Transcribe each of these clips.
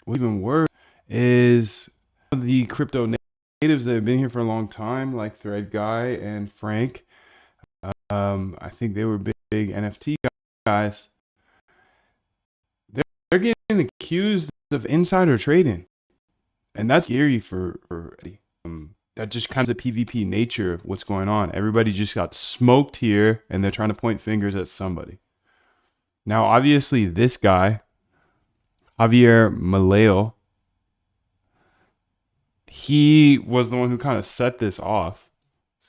what's even worse is the crypto natives that have been here for a long time, like Thread Guy and Frank. I think they were big NFT guys. They're getting accused of insider trading, and that's scary for that just kind of the PvP nature of what's going on. Everybody just got smoked here, and they're trying to point fingers at somebody. Now, obviously, this guy, Javier Maleo, he was the one who kind of set this off.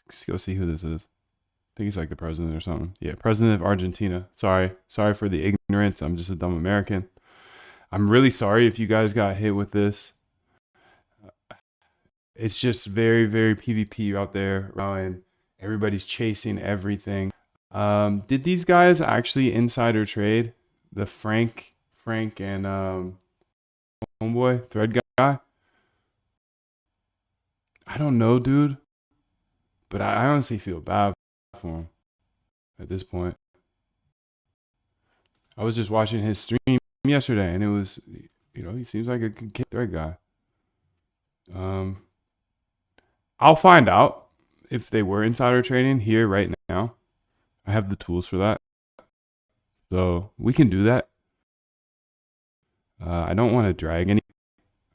Let's go see who this is. I think he's like the president or something. Yeah, president of Argentina. Sorry for the ignorance. I'm just a dumb American. I'm really sorry if you guys got hit with this. It's just very, very PvP out there, and everybody's chasing everything. Did these guys actually insider trade? The Frank and homeboy Thread Guy? I don't know, dude, but I honestly feel bad for him at this point. I was just watching his stream yesterday, and it was, he seems like a good kid Thread Guy. Um, I'll find out if they were insider trading here right now. I have the tools for that, so we can do that. I don't want to drag any.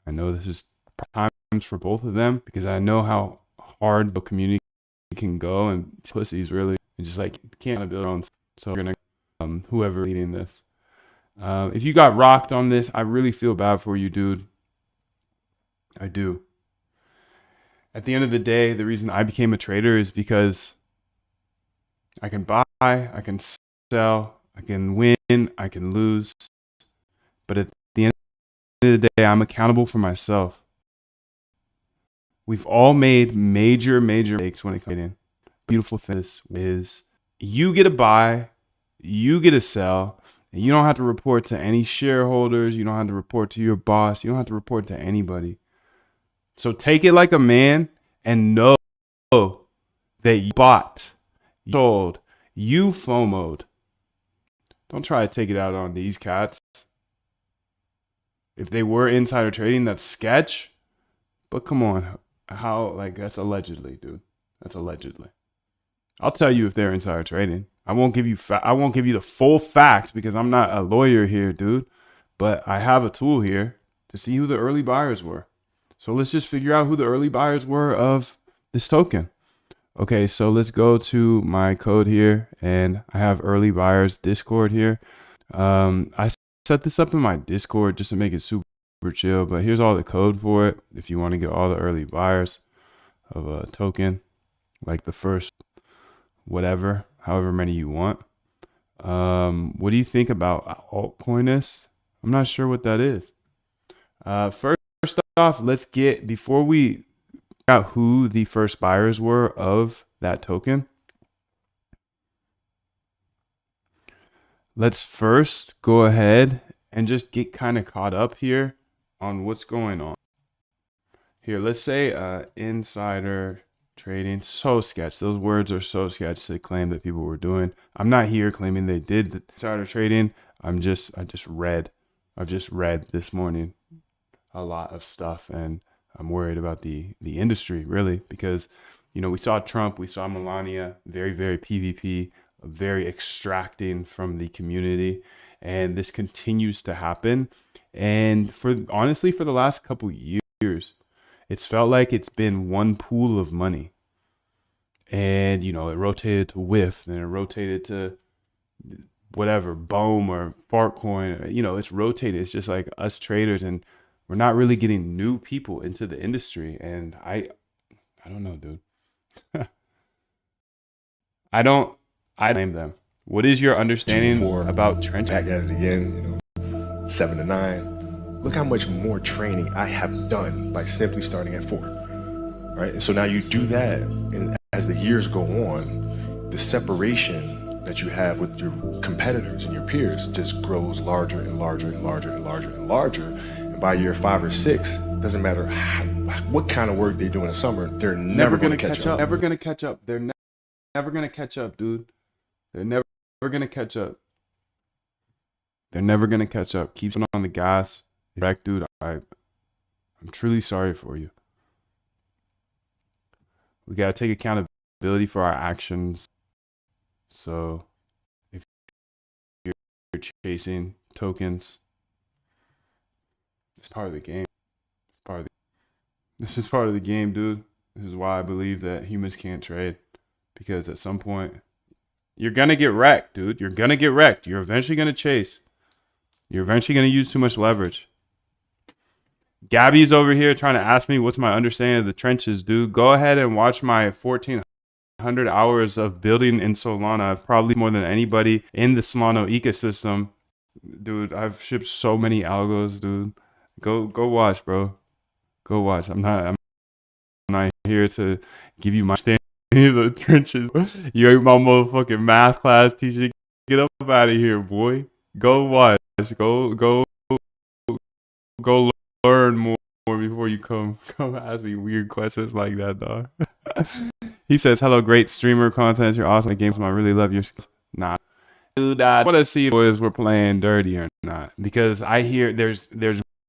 I know this is times for both of them because I know how hard the community can go and pussies really and just like can't build their own. So we're gonna whoever leading this. If you got rocked on this, I really feel bad for you, dude. I do. At the end of the day, the reason I became a trader is because I can buy, I can sell, I can win, I can lose. But at the end of the day, I'm accountable for myself. We've all made major mistakes when it comes in. Beautiful thing is you get to buy, you get to sell, and you don't have to report to any shareholders. You don't have to report to your boss. You don't have to report to anybody. So take it like a man and know that you bought, you sold, you FOMO'd. Don't try to take it out on these cats. If they were insider trading, that's sketch. But come on, that's allegedly, dude. That's allegedly. I'll tell you if they're insider trading. I won't give you the full facts because I'm not a lawyer here, dude. But I have a tool here to see who the early buyers were. So let's just figure out who the early buyers were of this token. Okay, so let's go to my code here, and I have early buyers Discord here. I set this up in my Discord just to make it super chill, but here's all the code for it if you want to get all the early buyers of a token, like the first however many you want. What do you think about altcoinist? I'm not sure what that is. First off, before we out who the first buyers were of that token, let's first go ahead and just get kind of caught up here on what's going on. Here, let's say insider trading. So sketch. Those words are so sketch to claim that people were doing. I'm not here claiming they did the insider trading. I've just read this morning a lot of stuff, and I'm worried about the industry really because we saw Trump, we saw Melania, very PvP, very extracting from the community, and this continues to happen. And honestly for the last couple years, it's felt like it's been one pool of money, and it rotated to WIF, then it rotated to whatever BOEM or Fartcoin. It's rotated. It's just like us traders, and we're not really getting new people into the industry. And I don't know, dude. I blame them. What is your understanding about trench? Back at it again, 7 to 9. Look how much more training I have done by simply starting at 4. Right? And so now you do that, and as the years go on, the separation that you have with your competitors and your peers just grows larger and larger and larger and larger and larger. And by year 5 or 6, doesn't matter what kind of work they do in the summer, they're never going to catch up. Never going to catch up. They're never going to catch up, dude. They're never going to catch up. They're never going to catch up. Keep on the gas. Wreck, dude. I'm truly sorry for you. We gotta take accountability for our actions. So if you're chasing tokens, it's part of the game. It's part of the, this is part of the game, dude. This is why I believe that humans can't trade. Because at some point, you're gonna get wrecked, dude. You're gonna get wrecked. You're eventually gonna chase. You're eventually gonna use too much leverage. Gabby's over here trying to ask me what's my understanding of the trenches, dude. Go ahead and watch my 1,400 hours of building in Solana. I've probably more than anybody in the Solana ecosystem. Dude, I've shipped so many algos, dude. Go watch, bro. Go watch. I'm not here to give you my understanding of the trenches. You ain't my motherfucking math class teacher. Get up out of here, boy. Go watch. Go learn more before you come ask me weird questions like that, dog. He says, "Hello, great streamer content. You're awesome at games. I really love your skills." Nah, dude. I want to see if boys were playing dirty or not because I hear there's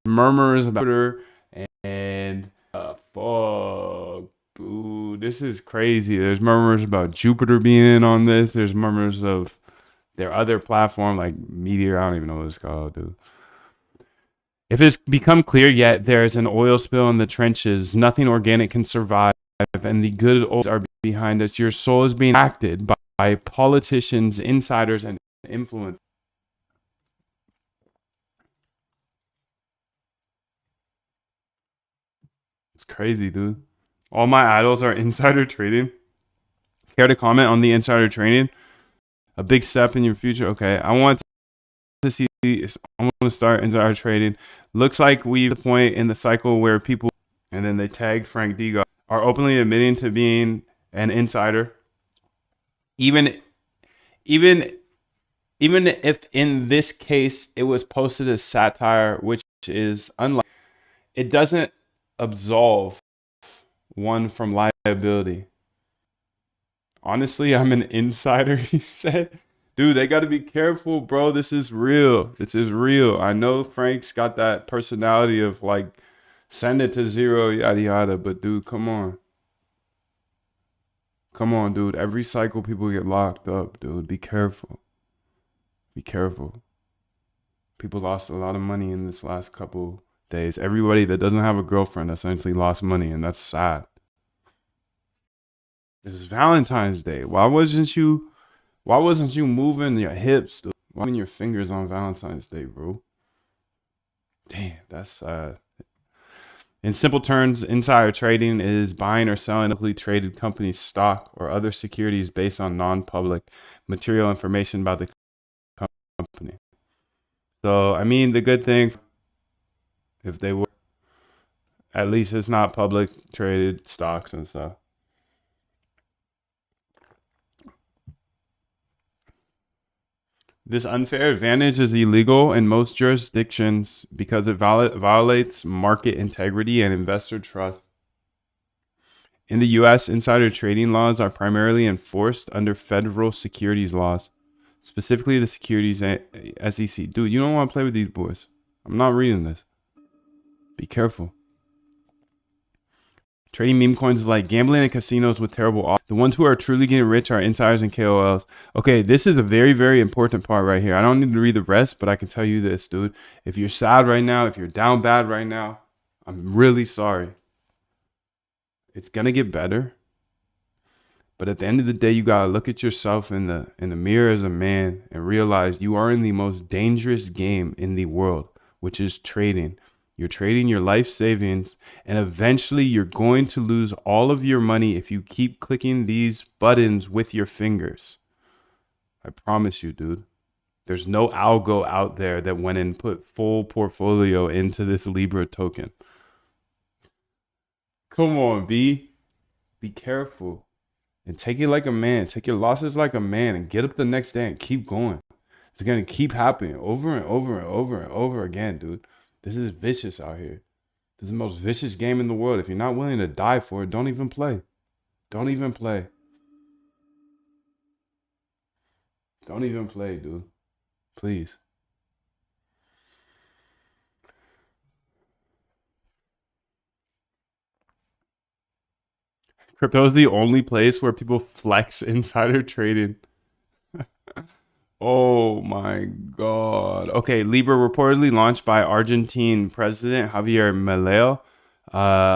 murmurs about Twitter and fuck, dude. This is crazy. There's murmurs about Jupiter being in on this. There's murmurs of their other platform like Meteor. I don't even know what it's called, dude. If it's become clear yet, there's an oil spill in the trenches. Nothing organic can survive, and the good oils are behind us. Your soul is being acted by politicians, insiders, and influence. It's crazy, dude. All my idols are insider trading. Care to comment on the insider trading? A big step in your future. Okay, I want to see. I want to start insider trading. Looks like we've the point in the cycle where people, and then they tagged Frank Degas, are openly admitting to being an insider. Even even if in this case it was posted as satire, which is unlike, it doesn't absolve one from liability. Honestly, I'm an insider, he said. Dude, they got to be careful, bro. This is real. This is real. I know Frank's got that personality of like, send it to zero, yada yada. But dude, come on. Come on, dude. Every cycle people get locked up, dude. Be careful. Be careful. People lost a lot of money in this last couple days. Everybody that doesn't have a girlfriend essentially lost money, and that's sad. It's Valentine's Day. Why wasn't you moving your hips, dude? Why moving your fingers on Valentine's Day, bro? Damn, that's sad. In simple terms, insider trading is buying or selling a publicly traded company's stock or other securities based on non-public material information about the company. So, I mean, the good thing, if they were, at least it's not public traded stocks and stuff. This unfair advantage is illegal in most jurisdictions because it violates market integrity and investor trust. In the US, insider trading laws are primarily enforced under federal securities laws, specifically the Securities SEC. Dude, you don't want to play with these boys. I'm not reading this. Be careful. Trading meme coins is like gambling in casinos with terrible odds. The ones who are truly getting rich are insiders and KOLs. Okay, this is a very, very important part right here. I don't need to read the rest, but I can tell you this, dude. If you're sad right now, if you're down bad right now, I'm really sorry. It's gonna get better. But at the end of the day, you gotta look at yourself in the mirror as a man and realize you are in the most dangerous game in the world, which is trading. You're trading your life savings, and eventually you're going to lose all of your money if you keep clicking these buttons with your fingers. I promise you, dude. There's no algo out there that went and put full portfolio into this Libra token. Come on, B. Be careful. And take it like a man. Take your losses like a man and get up the next day and keep going. It's going to keep happening over and over and over and over again, dude. This is vicious out here. This is the most vicious game in the world. If you're not willing to die for it, don't even play. Don't even play. Don't even play, dude. Please. Crypto is the only place where people flex insider trading. Oh my God. Okay, Libra reportedly launched by Argentine President Javier Milei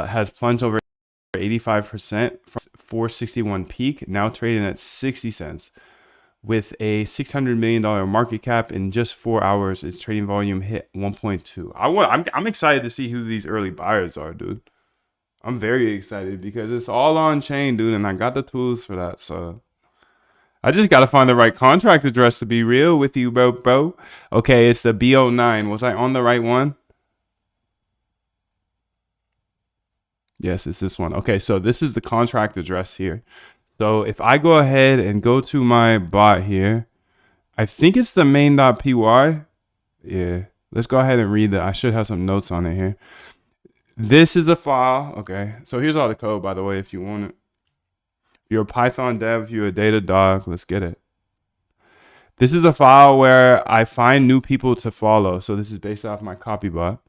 has plunged over 85% from 461 peak, now trading at 60 cents. With a $600 million market cap in just 4 hours, its trading volume hit 1.2. I'm excited to see who these early buyers are, dude. I'm very excited because it's all on chain, dude, and I got the tools for that. So I just got to find the right contract address to be real with you, bro. Okay, it's the B09. Was I on the right one? Yes, it's this one. Okay, so this is the contract address here. So if I go ahead and go to my bot here, I think it's the main.py. Yeah, let's go ahead and read that. I should have some notes on it here. This is a file. Okay, so here's all the code, by the way, if you want it. If you're a Python dev, if you're a data dog, let's get it. This is a file where I find new people to follow. So this is based off my copy bot.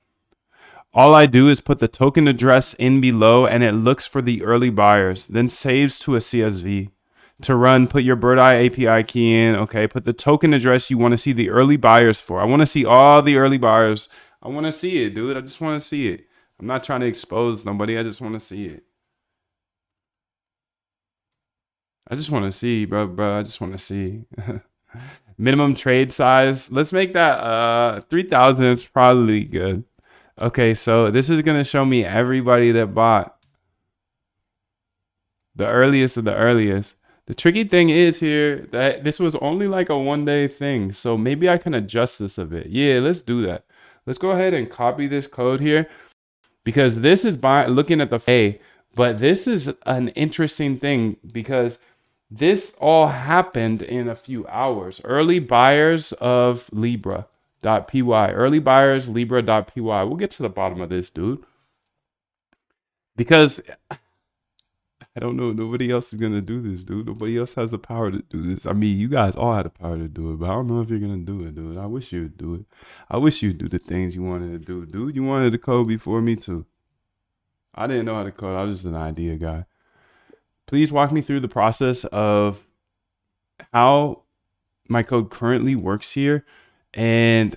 All I do is put the token address in below and it looks for the early buyers, then saves to a CSV. To run, put your Birdeye API key in. Okay, put the token address you want to see the early buyers for. I want to see all the early buyers. I want to see it, dude. I just want to see it. I'm not trying to expose nobody. I just want to see it. I just want to see, bro. I just want to see. Minimum trade size. Let's make that 3,000. It's probably good. Okay, so this is going to show me everybody that bought. The earliest of the earliest. The tricky thing is here that this was only like a 1-day thing. So maybe I can adjust this a bit. Yeah, let's do that. Let's go ahead and copy this code here because this is looking at the A, but this is an interesting thing because this all happened in a few hours. Early buyers of Libra.py. Early buyers Libra.py. We'll get to the bottom of this, dude. Because I don't know. Nobody else is going to do this, dude. Nobody else has the power to do this. I mean, you guys all had the power to do it, but I don't know if you're going to do it, dude. I wish you'd do it. I wish you'd do the things you wanted to do, dude. You wanted to code before me, too. I didn't know how to code. I was just an idea guy. Please walk me through the process of how my code currently works here and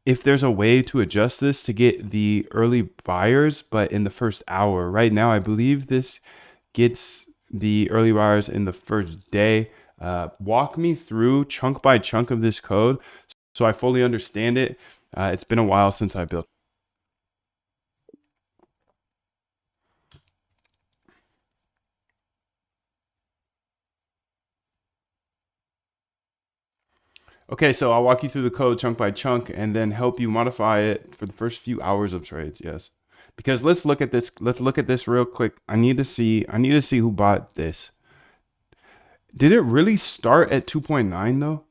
if there's a way to adjust this to get the early buyers, but in the first hour. Right now, I believe this gets the early buyers in the first day. Walk me through chunk by chunk of this code so I fully understand it. It's been a while since I built. Okay, so I'll walk you through the code chunk by chunk and then help you modify it for the first few hours of trades. Yes. Because let's look at this. Let's look at this real quick. I need to see who bought this. Did it really start at 2.9 though?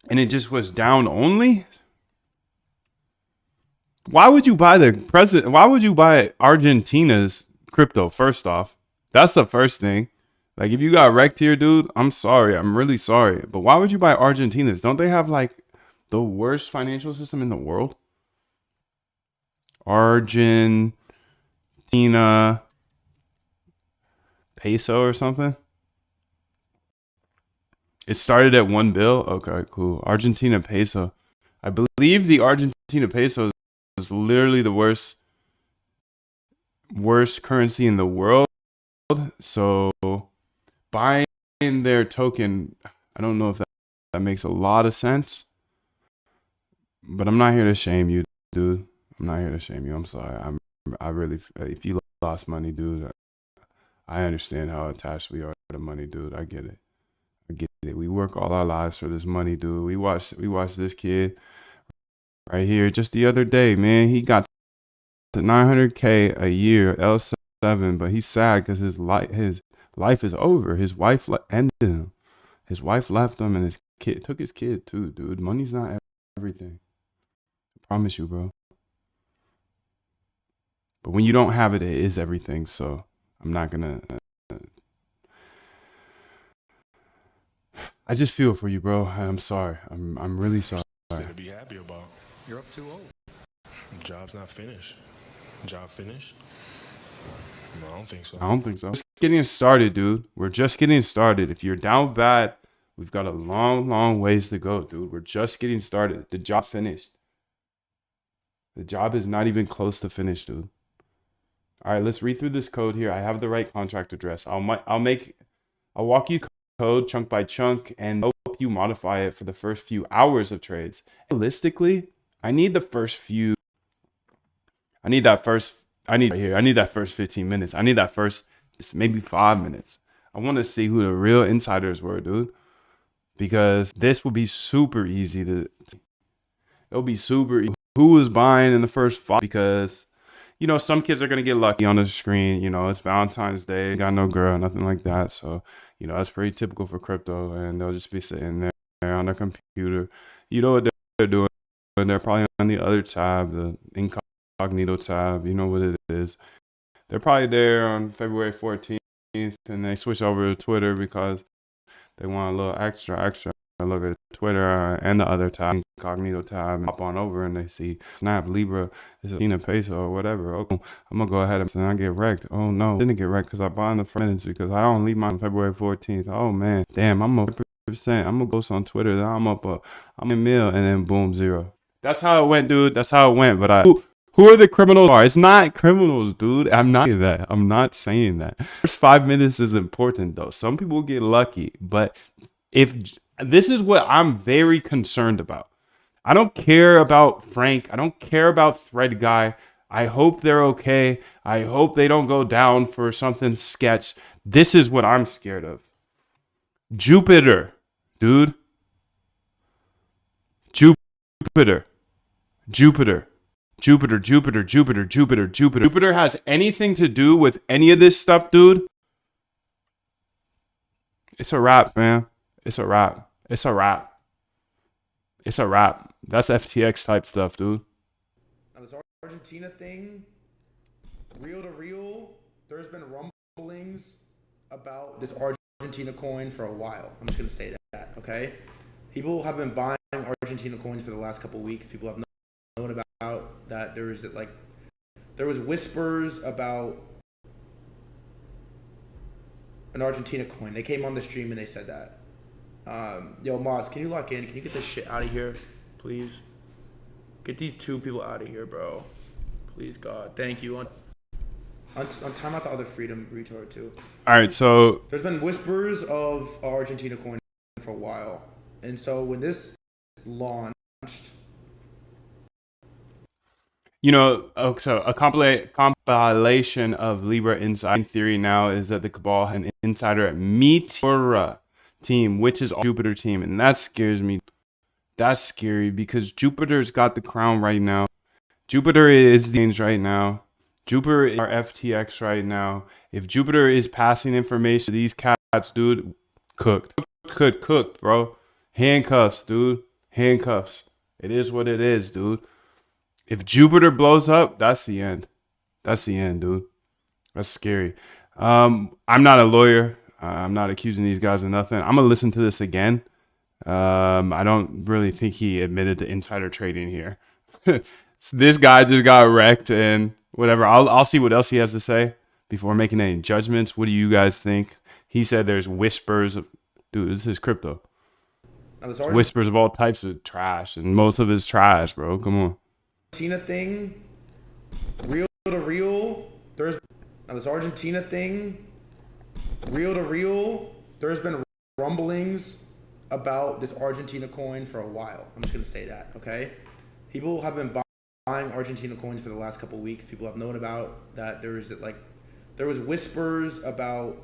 And it just was down only? Why would you buy the president? Why would you buy Argentina's crypto first off? That's the first thing. Like if you got wrecked here, dude, I'm sorry. I'm really sorry. But why would you buy Argentina's? Don't they have like the worst financial system in the world? Argentina peso or something? It started at 1 bill. Okay, cool. Argentina peso. I believe the Argentina peso is literally the worst currency in the world. So buying their token, I don't know if that makes a lot of sense. But I'm not here to shame you, dude. I'm not here to shame you. I'm sorry. I really, if you lost money, dude, I understand how attached we are to money, dude. I get it. I get it. We work all our lives for this money, dude. We watched this kid right here just the other day, man. He got to 900K a year, L7, but he's sad because his life is over. His wife ended him. His wife left him, and his kid took his kid too, dude. Money's not everything. I promise you, bro. But when you don't have it, it is everything. So I'm not gonna. I just feel for you, bro. I'm sorry. I'm really sorry. To be happy about. You're up too old. The job's not finished. Job finished? No, I don't think so. I don't think so. Just getting started, dude. We're just getting started. If you're down bad, we've got a long, long ways to go, dude. We're just getting started. The job finished. The job is not even close to finished, dude. All right, let's read through this code here. I have the right contract address. I'll walk you code chunk by chunk and help you modify it for the first few hours of trades. Realistically, I need the first few. I need that first. I need right here. I need that first 15 minutes. I need that first maybe 5 minutes. I want to see who the real insiders were, dude. Because this will be super easy to. It'll be super easy. Who was buying in the first 5? Because some kids are gonna get lucky on the screen. It's Valentine's Day, got no girl, nothing like that. So, that's pretty typical for crypto, and they'll just be sitting there on their computer. You know what they're doing? They're probably on the other tab, the incognito tab. You know what it is. They're probably there on February 14th, and they switch over to Twitter because they want a little extra. I look at Twitter and the other tab, incognito tab, and hop on over and they see Snap, Libra, is a peso or whatever. Oh, I'm gonna go ahead and I get wrecked. Oh no, I didn't get wrecked because I bought in the minutes because I don't leave mine on February 14th. Oh man, damn, I'm up 100%. I'm gonna post on Twitter that I'm in mill, and then boom, zero. That's how it went, dude. That's how it went. But who are the criminals? It's not criminals, dude. I'm not saying that. I'm not saying that. First 5 minutes is important though. Some people get lucky, but if this is what I'm very concerned about. I don't care about Frank. I don't care about Thread Guy. I hope they're okay. I hope they don't go down for something sketch. This is what I'm scared of. Jupiter, dude. Jupiter. Jupiter. Jupiter, Jupiter, Jupiter, Jupiter, Jupiter. Jupiter has anything to do with any of this stuff, dude? It's a wrap, man. It's a wrap. It's a wrap. It's a wrap. That's FTX type stuff, dude. Now this Argentina thing, real to real, there's been rumblings about this Argentina coin for a while. I'm just gonna say that, okay? People have been buying Argentina coins for the last couple weeks. People have known about that. There was whispers about an Argentina coin. They came on the stream and they said that. Yo, mods, can you lock in? Can you get this shit out of here, please? Get these two people out of here, bro. Please, God. Thank you. On time out the other freedom retard, too. All right, so there's been whispers of Argentina coin for a while. And so when this launched, so a compilation of Libra inside theory now is that the Cabal had an insider at Meteora team, which is Jupiter team, and that scares me. That's scary because Jupiter's got the crown right now. Jupiter is the range right now. Jupiter is our FTX right now. If Jupiter is passing information to these cats, dude, cooked, bro. Handcuffs, dude. Handcuffs. It is what it is, dude. If Jupiter blows up, that's the end. That's the end, dude. That's scary. I'm not a lawyer. I'm not accusing these guys of nothing. I'm gonna listen to this again. I don't really think he admitted to insider trading here. So this guy just got wrecked and whatever. I'll see what else he has to say before making any judgments. What do you guys think? He said there's whispers of, dude, this is crypto. Whispers of all types of trash, and most of it's trash, bro. Come on. Argentina thing, real to real, there's been rumblings about this Argentina coin for a while. I'm just gonna say that, okay? People have been buying Argentina coins for the last couple weeks. People have known about that. There was whispers about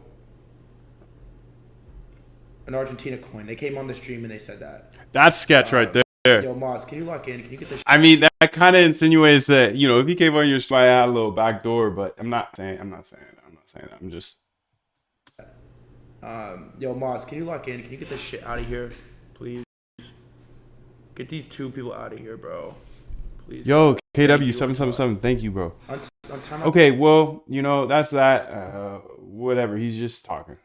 an Argentina coin. They came on the stream and they said that. That's sketch right there. Yo, mods, can you lock in? Can you get this? I mean, that kind of insinuates that if he came on your stream, I had a little back door, but I'm not saying that. I'm just. Yo, mods, can you lock in? Can you get this shit out of here, please? Get these two people out of here, bro. Please. Yo, KW777, thank you, bro. Okay, well, that's that. Whatever. He's just talking.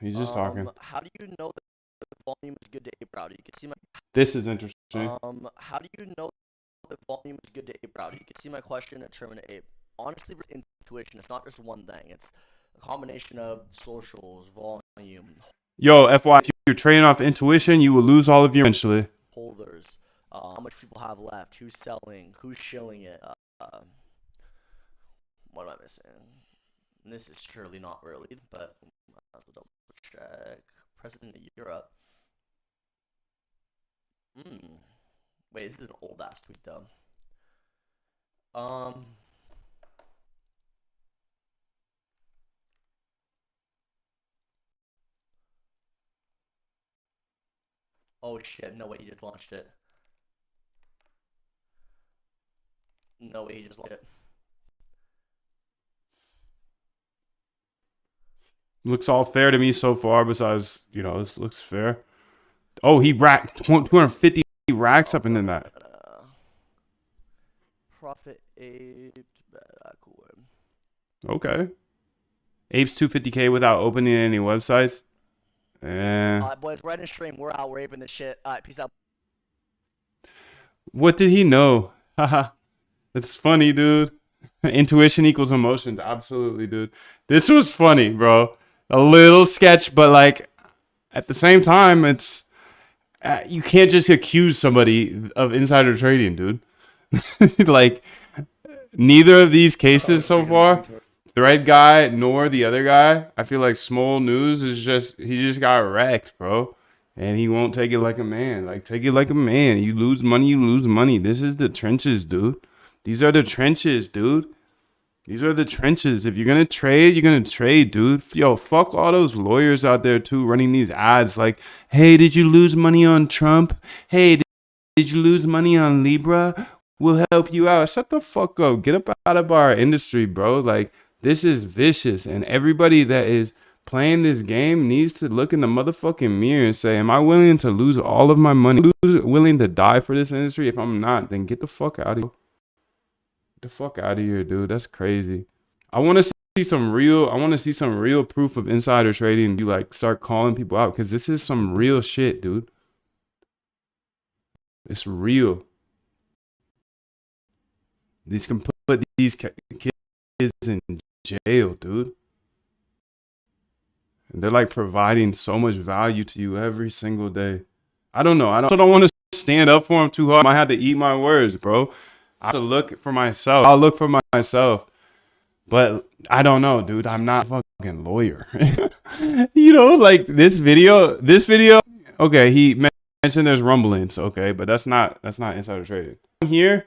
How do you know that the volume is good to ape router? You can see my. This is interesting. How do you know the volume is good to ape router? You can see my question at terminate ape. honestly, intuition. It's not just one thing. It's a combination of socials, volume, Yo, FY, if you're trading off intuition, you will lose all of your eventually. holders, how much people have left, who's selling, who's shilling it. What am I missing? And this is surely not early, but I'll double check. President of Europe. Wait, this is an old ass tweet though. Oh shit, no way he just launched it. No way he just launched it. Looks all fair to me so far, besides, you know, this looks fair. Oh, he racked 250 racks up into that. Profit aped. Cool. Okay. Apes 250K without opening any websites. Boys, we're in stream. We're out. We're aping this shit. Alright, peace out. What did he know? Haha. That's funny, dude. Intuition equals emotion. Absolutely, dude. This was funny, bro. A little sketch, but like at the same time, it's you can't just accuse somebody of insider trading, dude. Like neither of these cases so far, Thread guy nor the other guy, I feel like Small News is he just got wrecked, bro. And he won't take it like a man. Like, take it like a man. You lose money, you lose money. This is the trenches, dude. These are the trenches, dude. These are the trenches. If you're going to trade, you're going to trade, dude. Yo, fuck all those lawyers out there, too, running these ads like, hey, did you lose money on Trump? Hey, did you lose money on Libra? We'll help you out. Shut the fuck up. Get up out of our industry, bro. Like, this is vicious. And everybody that is playing this game needs to look in the motherfucking mirror and say, am I willing to lose all of my money? Willing to die for this industry? If I'm not, then get the fuck out of here. Get the fuck out of here, dude. That's crazy. I want to see some real proof of insider trading. You like start calling people out because this is some real shit, dude. It's real. These can put these kids in jail, dude. And they're like providing so much value to you every single day. I don't know. I don't want to stand up for them too hard. I might have to eat my words, bro. I have to look for myself. I'll look for myself. But I don't know, dude. I'm not a fucking lawyer. You know, like this video, okay, he mentioned there's rumblings, okay, but that's not insider trading. Here,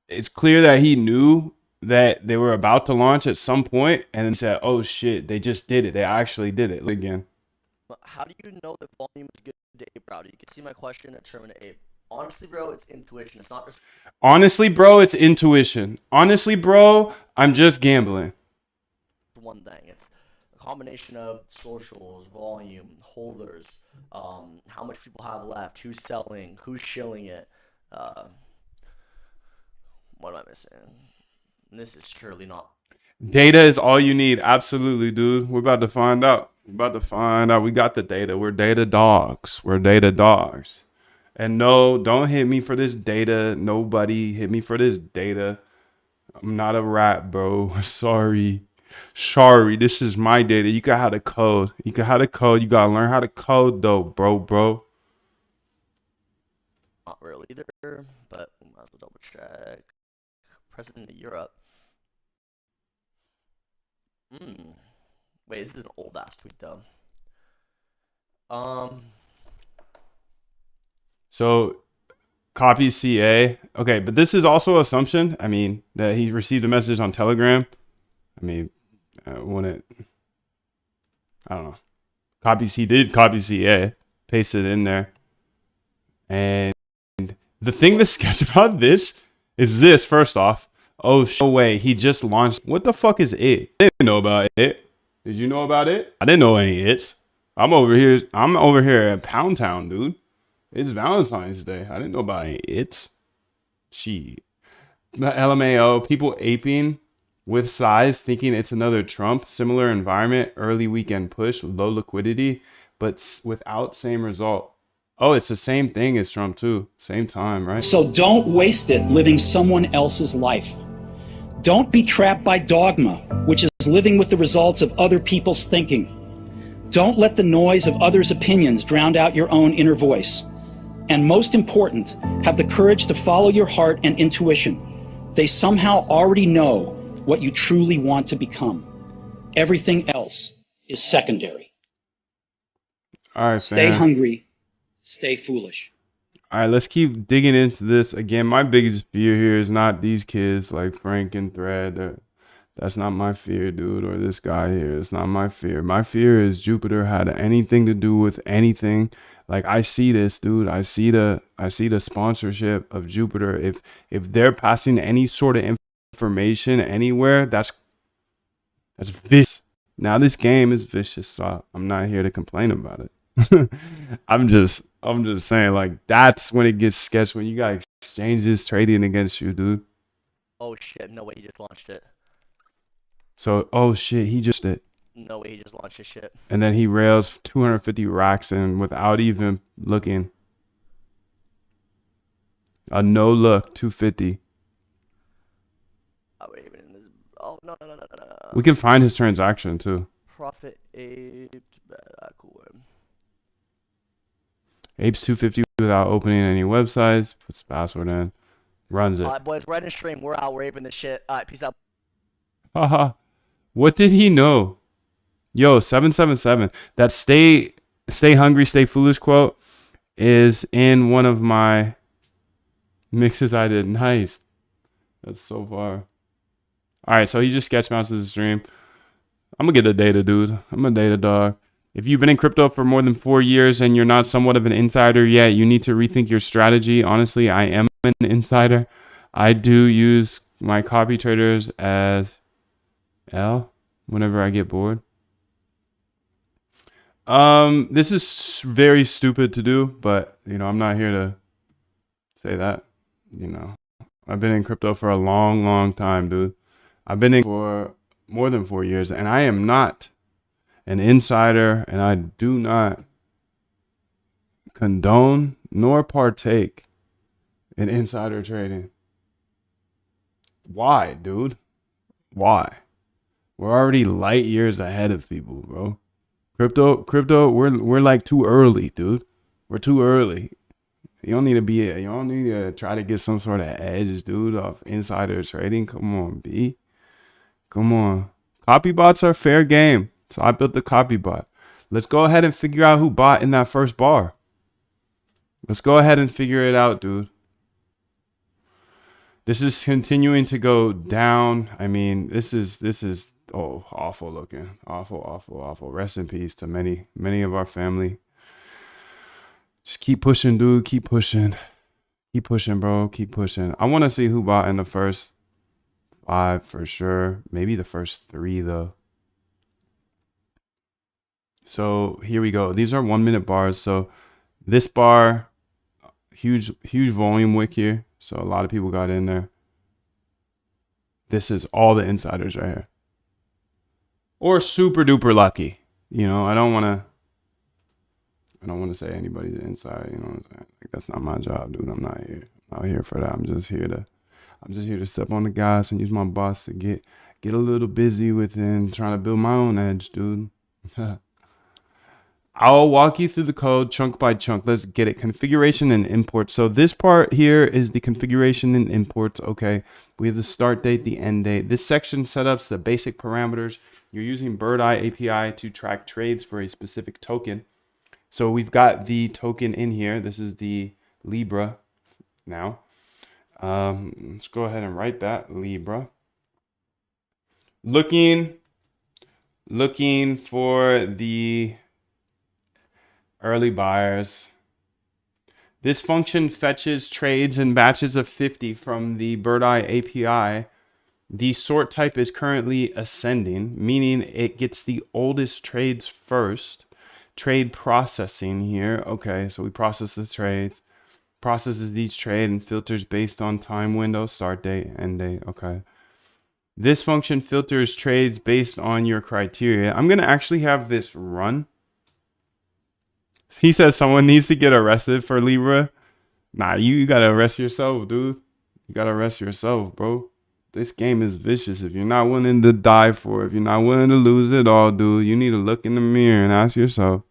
it's clear that he knew that they were about to launch at some point and then said, oh shit, they just did it. They actually did it again. How do you know the volume is good to ape route? You can see my question at Termin Ape. Honestly, bro, it's intuition. It's not just. Honestly, bro, it's intuition. Honestly, bro, I'm just gambling. One thing. It's a combination of socials, volume, holders, how much people have left, who's selling, who's shilling it. What am I missing? And this is surely not. Data is all you need. Absolutely, dude. We're about to find out. We're about to find out. We got the data. We're data dogs. We're data dogs. And no, don't hit me for this data. Nobody hit me for this data. I'm not a rat, bro. Sorry. This is my data. You got how to code. You gotta learn how to code though, bro. Not really either, but we might as well double check. President of Europe. Wait, this is an old ass tweet though. So copy CA. Okay, but this is also assumption. I mean, that he received a message on Telegram. I mean, I don't know. He did copy CA, paste it in there. And the thing that's sketchy about this is this, first off. Oh, no way. He just launched. What the fuck is it? I didn't know about it. Did you know about it? I didn't know any its. I'm over here at Pound Town, dude. It's Valentine's Day. I didn't know about any its. Gee. LMAO, people aping with size, thinking it's another Trump. Similar environment, early weekend push, low liquidity, but without same result. Oh, it's the same thing as Trump too. Same time, right? So don't waste it living someone else's life. Don't be trapped by dogma, which is living with the results of other people's thinking. Don't let the noise of others' opinions drown out your own inner voice. And most important, have the courage to follow your heart and intuition. They somehow already know what you truly want to become. Everything else is secondary. All right, Stay fam. hungry, stay foolish. All right, let's keep digging into this. Again, my biggest fear here is not these kids like Frank and Thread. That's not my fear, dude, or this guy here. It's not my fear. My fear is Jupiter had anything to do with anything. Like, I see this, dude. I see the sponsorship of Jupiter. If they're passing any sort of information anywhere, that's vicious. Now this game is vicious, so I'm not here to complain about it. I'm just saying, like, that's when it gets sketchy, when you got exchanges trading against you, dude. Oh shit, no way he just launched it. So, oh shit, he just did. No way he just launched his shit. And then he rails 250 racks in without even looking. A no look, 250. Oh, wait, even in this. Oh, no. We can find his transaction too. Profit aped. Cool. Apes 250 without opening any websites. Puts password in. Runs it. Alright, boys, we're in stream. We're out. We're aping this shit. Alright, peace out. Haha. What did he know? Yo, 777. That stay hungry, stay foolish quote is in one of my mixes I did. Nice. That's so far. Alright, so he just sketch mounted the stream. I'm gonna get the data, dude. I'm a data dog. If you've been in crypto for more than 4 years and you're not somewhat of an insider yet, you need to rethink your strategy. Honestly, I am an insider. I do use my copy traders as L whenever I get bored. This is very stupid to do, but you know, I'm not here to say that. You know, I've been in crypto for a long time, dude. I've been in for more than 4 years, and I am not an insider, and I do not condone nor partake in insider trading. Why, dude? Why? We're already light years ahead of people, bro. Crypto, we're like too early, dude. We're too early. You don't need to try to get some sort of edge, dude, off insider trading. Come on, B. Come on. Copy bots are fair game. So I built the copy bot. Let's go ahead and figure out who bought in that first bar. Let's go ahead and figure it out, dude. This is continuing to go down. I mean, this is awful looking. Awful. Rest in peace to many of our family. Just keep pushing, dude. Keep pushing. Keep pushing, bro. Keep pushing. I want to see who bought in the first 5 for sure. Maybe the first 3 though. So here we go. These are 1 minute bars. So this bar, huge volume wick here. So a lot of people got in there. This is all the insiders right here. Or super duper lucky. You know, I don't want to say anybody's inside, you know what I'm saying? Like, that's not my job, dude. I'm not out here for that. I'm just here to step on the gas and use my boss to get a little busy with it and trying to build my own edge, dude. I'll walk you through the code chunk by chunk. Let's get it. Configuration and imports. So this part here is the configuration and imports. Okay. We have the start date, the end date. This section setups the basic parameters. You're using Bird Eye API to track trades for a specific token. So we've got the token in here. This is the LIBRA now. Let's go ahead and write that, LIBRA. Looking for the early buyers. This function fetches trades in batches of 50 from the Bird Eye API. The sort type is currently ascending, meaning it gets the oldest trades first. Trade processing here. Okay, so we process the trades, processes each trade and filters based on time window, start date, end date. Okay. This function filters trades based on your criteria. I'm going to actually have this run. He says someone needs to get arrested for Libra. Nah, you got to arrest yourself, dude. You got to arrest yourself, bro. this game is vicious. If you're not willing to die for it, if you're not willing to lose it all, dude, you need to look in the mirror and ask yourself,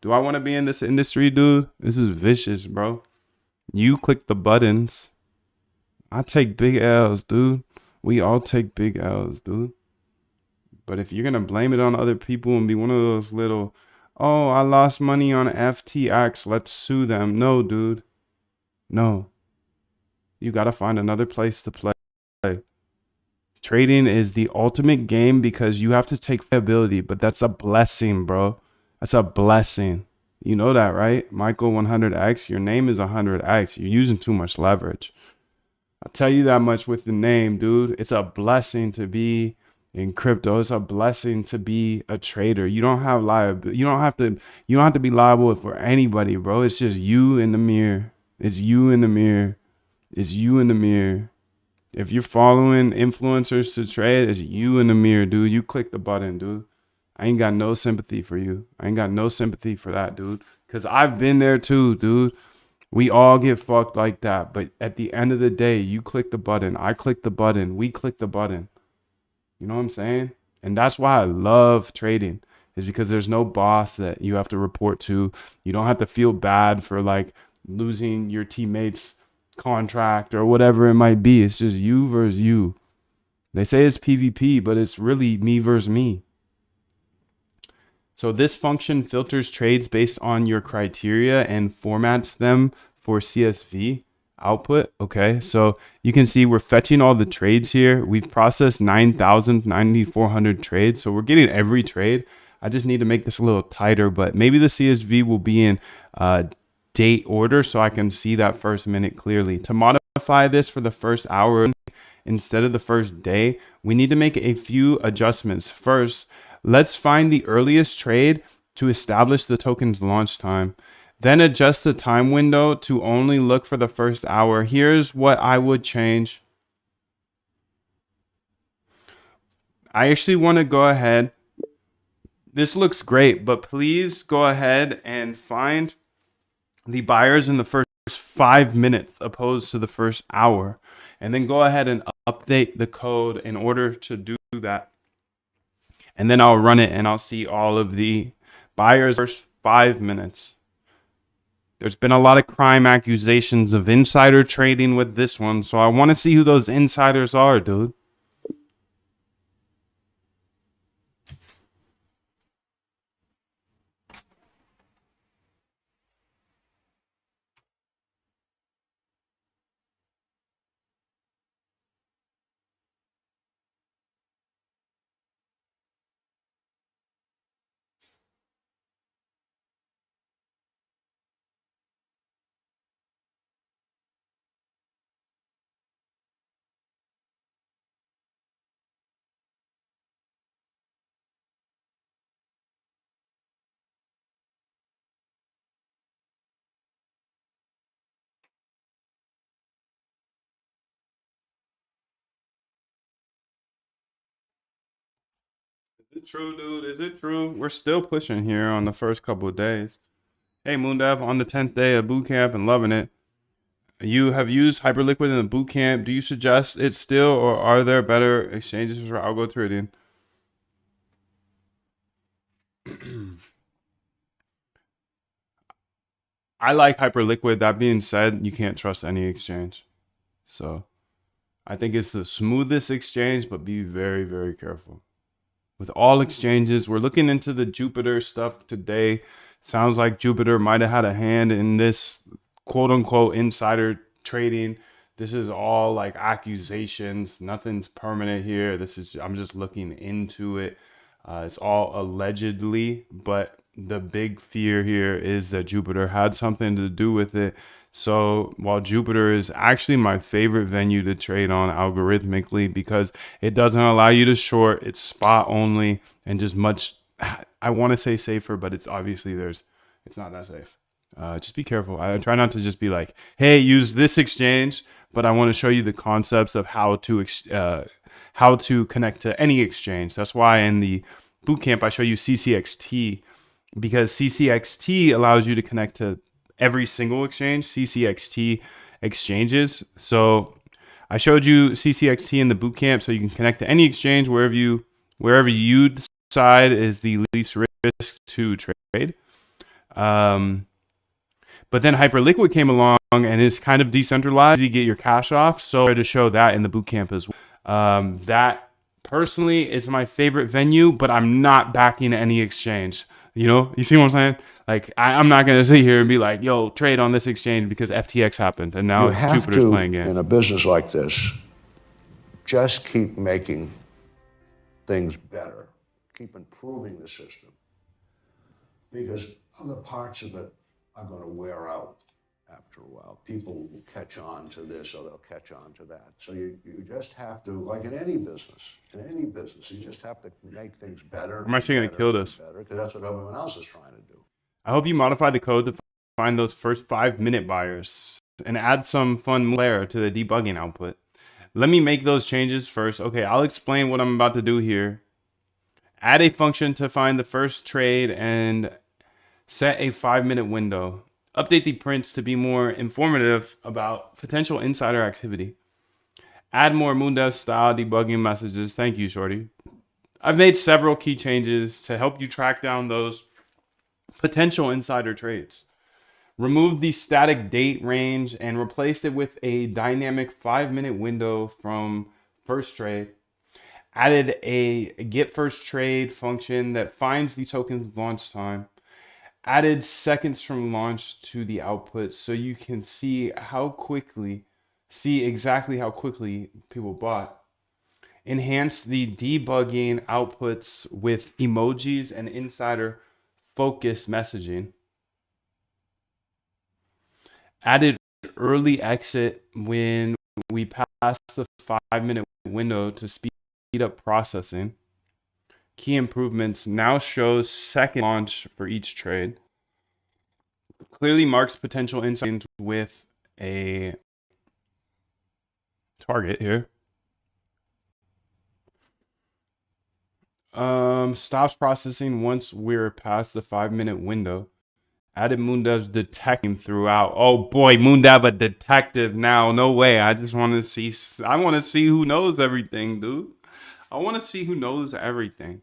do I want to be in this industry, dude? This is vicious, bro. You click the buttons. I take big L's, dude. We all take big L's, dude. But if you're going to blame it on other people and be one of those little, oh, I lost money on FTX, let's sue them. No, dude. No. You got to find another place to play. Trading is the ultimate game because you have to take ability, but that's a blessing, bro. That's a blessing. You know that, right? Michael 100X, your name is 100X. You're using too much leverage. I'll tell you that much with the name, dude. It's a blessing to be in crypto. It's a blessing to be a trader. You don't have liability. You don't have to be liable for anybody, bro. It's just you in the mirror. It's you in the mirror. It's you in the mirror. If you're following influencers to trade, it's you in the mirror, dude. You click the button, dude. I ain't got no sympathy for you. I ain't got no sympathy for that, dude. Because I've been there too, dude. We all get fucked like that. But at the end of the day, you click the button. I click the button. We click the button. You know what I'm saying? And that's why I love trading, is because there's no boss that you have to report to. You don't have to feel bad for like losing your teammates' contract or whatever it might be. It's just you versus you. They say it's PvP, but it's really me versus me. So this function filters trades based on your criteria and formats them for CSV output. Okay, so you can see we're fetching all the trades here. We've processed 9,400 trades, so we're getting every trade. I just need to make this a little tighter, but maybe the CSV will be in date order so I can see that first minute clearly. To modify this for the first hour instead of the first day, we need to make a few adjustments. First, let's find the earliest trade to establish the token's launch time. Then adjust the time window to only look for the first hour. Here's what I would change. I actually want to go ahead. This looks great, but please go ahead and find the buyers in the first 5 minutes opposed to the first hour. And then go ahead and update the code in order to do that. And then I'll run it and I'll see all of the buyers first 5 minutes. There's been a lot of crime accusations of insider trading with this one. So I want to see who those insiders are, dude. Is it true, dude? Is it true? We're still pushing here on the first couple of days. Hey, Moondev, on the 10th day of boot camp and loving it. You have used Hyperliquid in the boot camp. Do you suggest it still, or are there better exchanges for algo trading? I like Hyperliquid. That being said, you can't trust any exchange. So I think it's the smoothest exchange, but be very, very careful. With all exchanges, we're looking into the Jupiter stuff today. Sounds like Jupiter might have had a hand in this quote unquote insider trading. This is all like accusations. Nothing's permanent here. I'm just looking into it. It's all allegedly, but the big fear here is that Jupiter had something to do with it. So while Jupiter is actually my favorite venue to trade on algorithmically because it doesn't allow you to short, it's spot only and just much, I want to say safer, but it's obviously it's not that safe. Just be careful. I try not to just be like, hey, use this exchange, but I want to show you the concepts of how to connect to any exchange. That's why in the bootcamp I show you CCXT, because CCXT allows you to connect to every single exchange, CCXT exchanges. So I showed you CCXT in the boot camp, so you can connect to any exchange wherever you decide is the least risk to trade. But then Hyperliquid came along and it's kind of decentralized. You get your cash off. So to show that in the boot camp as well. That personally is my favorite venue, but I'm not backing any exchange. You see what I'm saying? Like I'm not gonna sit here and be like, "Yo, trade on this exchange because FTX happened and now Jupiter's playing games." In a business like this, just keep making things better, keep improving the system, because other parts of it are going to wear out after a while. People will catch on to this or they'll catch on to that. So you just have to, like in any business, you just have to make things better. I'm actually going to kill this. Because that's what everyone else is trying to do. I hope you modify the code to find those first 5-minute buyers and add some fun flair to the debugging output. Let me make those changes first. Okay, I'll explain what I'm about to do here. Add a function to find the first trade and set a 5-minute window. Update the prints to be more informative about potential insider activity. Add more Moondev style debugging messages. Thank you, Shorty. I've made several key changes to help you track down those potential insider trades. Remove the static date range and replaced it with a dynamic 5-minute window from first trade. Added a get first trade function that finds the token's launch time. Added seconds from launch to the output so you can see exactly how quickly people bought. Enhance the debugging outputs with emojis and insider focus messaging. Added early exit when we pass the 5-minute window to speed up processing. Key improvements now shows second launch for each trade. Clearly marks potential insights with a target here. Stops processing once we're past the 5-minute window. Added Moondev's detecting throughout. Oh boy, Moondev a detective now. No way. I want to see who knows everything, dude. I want to see who knows everything.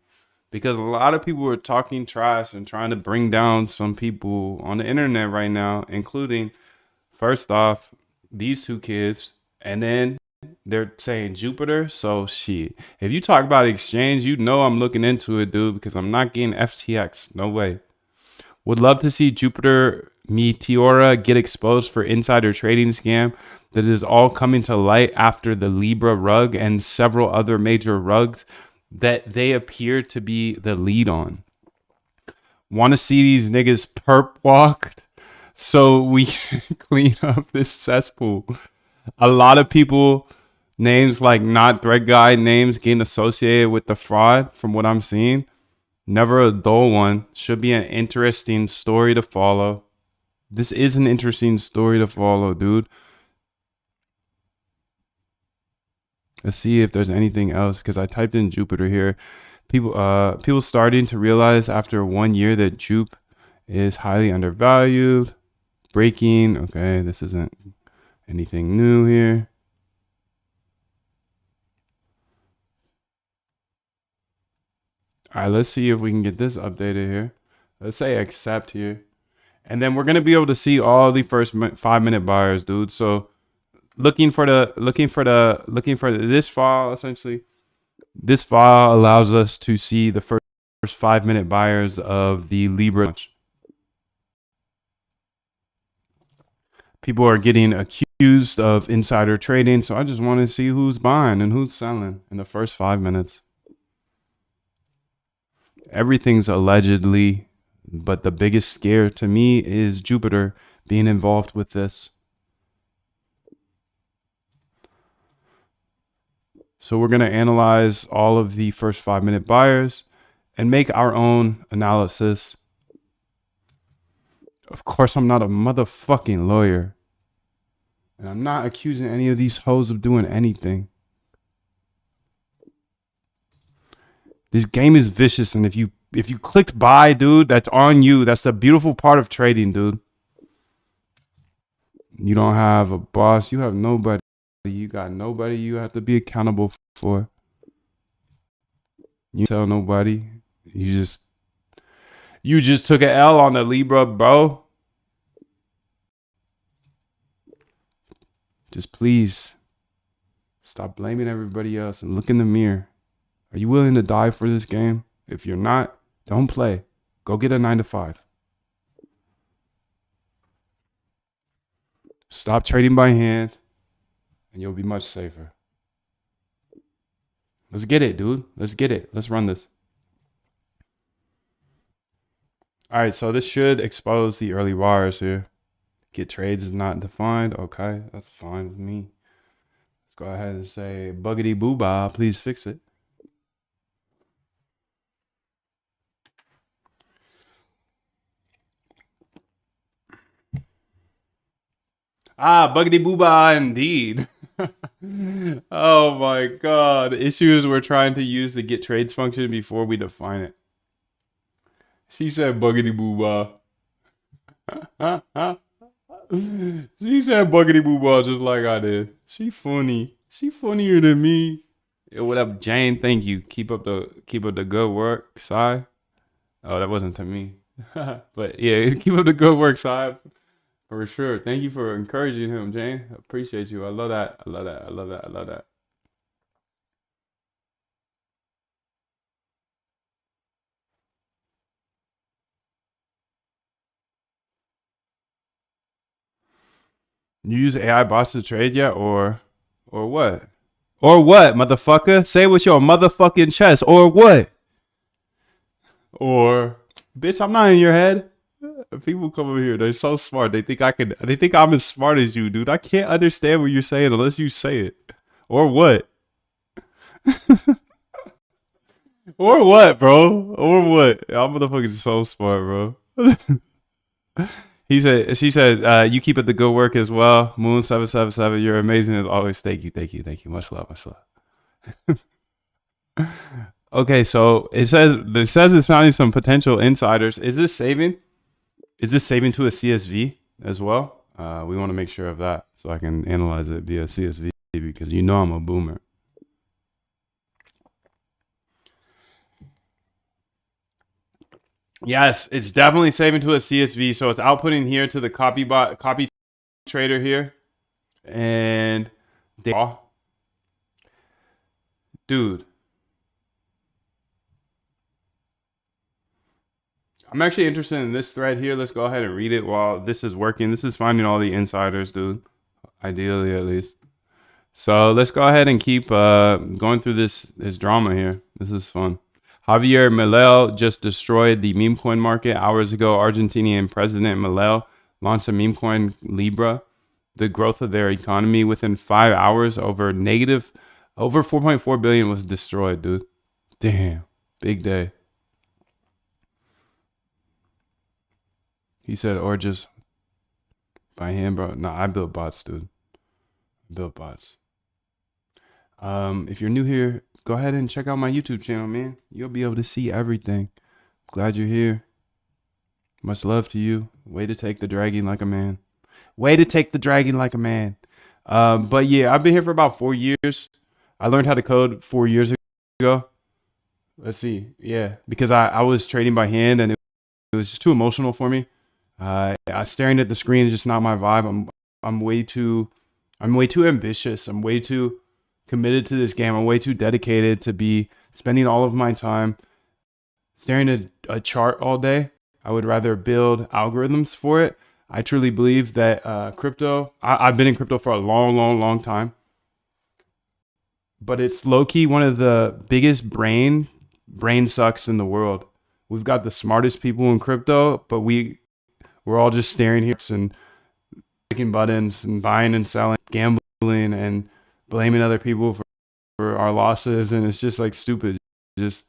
Because a lot of people are talking trash and trying to bring down some people on the internet right now, including, first off, these two kids. And then they're saying Jupiter. So shit. If you talk about exchange, you know I'm looking into it, dude, because I'm not getting FTX. No way. Would love to see Jupiter Meteora get exposed for insider trading scam that is all coming to light after the Libra rug and several other major rugs that they appear to be the lead on. Want to see these niggas perp walked so we can clean up this cesspool. A lot of people, names like Not Thread Guy, names getting associated with the fraud from what I'm seeing. Never a dull one. Should be an interesting story to follow. This is an interesting story to follow, dude. Let's see if there's anything else, because I typed in Jupiter here. People starting to realize after 1 year that Jupe is highly undervalued. Breaking. Okay, this isn't anything new here. All right, let's see if we can get this updated here. Let's say accept here. And then we're going to be able to see all the first 5-minute buyers, dude. So looking for this file, essentially. This file allows us to see the first 5-minute buyers of the Libra launch. People are getting accused of insider trading, so I just want to see who's buying and who's selling in the first 5 minutes. Everything's allegedly, but the biggest scare to me is Jupiter being involved with this. So we're going to analyze all of the first 5-minute buyers and make our own analysis. Of course, I'm not a motherfucking lawyer. And I'm not accusing any of these hoes of doing anything. This game is vicious, and if you clicked buy, dude, that's on you. That's the beautiful part of trading, dude. You don't have a boss. You have nobody. You got nobody you have to be accountable for. You tell nobody. You just took an L on the Libra, bro. Just please stop blaming everybody else and look in the mirror. Are you willing to die for this game? If you're not, don't play. Go get a 9 to 5. Stop trading by hand and you'll be much safer. Let's get it, dude. Let's get it. Let's run this. All right, so this should expose the early wires here. Get trades is not defined. Okay, that's fine with me. Let's go ahead and say buggity booba, please fix it. Ah, buggity booba indeed. Oh my god. The issue is we're trying to use the get trades function before we define it. She said buggity booba. She said buggity booba just like I did. She funny. She funnier than me. Yo, what up, Jane? Thank you. Keep up the good work, Sai. Oh, that wasn't to me. But yeah, keep up the good work, Sai. For sure. Thank you for encouraging him, Jane. I appreciate you. I love that. I love that. I love that. I love that. You use AI bots to trade yet, or what? Or what, motherfucker? Say it with your motherfucking chest. Or what? Or, bitch, I'm not in your head. People come over here, they're so smart. They think I'm as smart as you, dude. I can't understand what you're saying unless you say it. Or what? Or what, bro? Or what? I'm motherfucking so smart, bro. She said, you keep up the good work as well. Moon777, you're amazing as always. Thank you, thank you, thank you. Much love, much love. Okay, so it says it's finding some potential insiders. Is this saving? Is this saving to a CSV as well? We want to make sure of that so I can analyze it via CSV because you know I'm a boomer. Yes, it's definitely saving to a CSV. So it's outputting here to the copy trader here. And dude. I'm actually interested in this thread here. Let's go ahead and read it while this is working. This is finding all the insiders, dude. Ideally, at least. So let's go ahead and keep going through this drama here. This is fun. Javier Milei just destroyed the meme coin market. Hours ago, Argentinian President Milei launched a meme coin Libra. The growth of their economy within 5 hours over 4.4 billion was destroyed, dude. Damn, big day. He said, or just by hand, bro. No, I built bots, dude. I built bots. If you're new here, go ahead and check out my YouTube channel, man. You'll be able to see everything. Glad you're here. Much love to you. Way to take the dragging like a man. Way to take the dragging like a man. But yeah, I've been here for about 4 years. I learned how to code 4 years ago. Let's see. Yeah, because I was trading by hand and it was just too emotional for me. Staring at the screen is just not my vibe. I'm way too ambitious. I'm way too committed to this game. I'm way too dedicated to be spending all of my time staring at a chart all day. I would rather build algorithms for it. I truly believe that crypto, I've been in crypto for a long time, but it's low-key one of the biggest brain sucks in the world. We've got the smartest people in crypto, but we're all just staring here and clicking buttons and buying and selling, gambling and blaming other people for our losses. And it's just like stupid. Just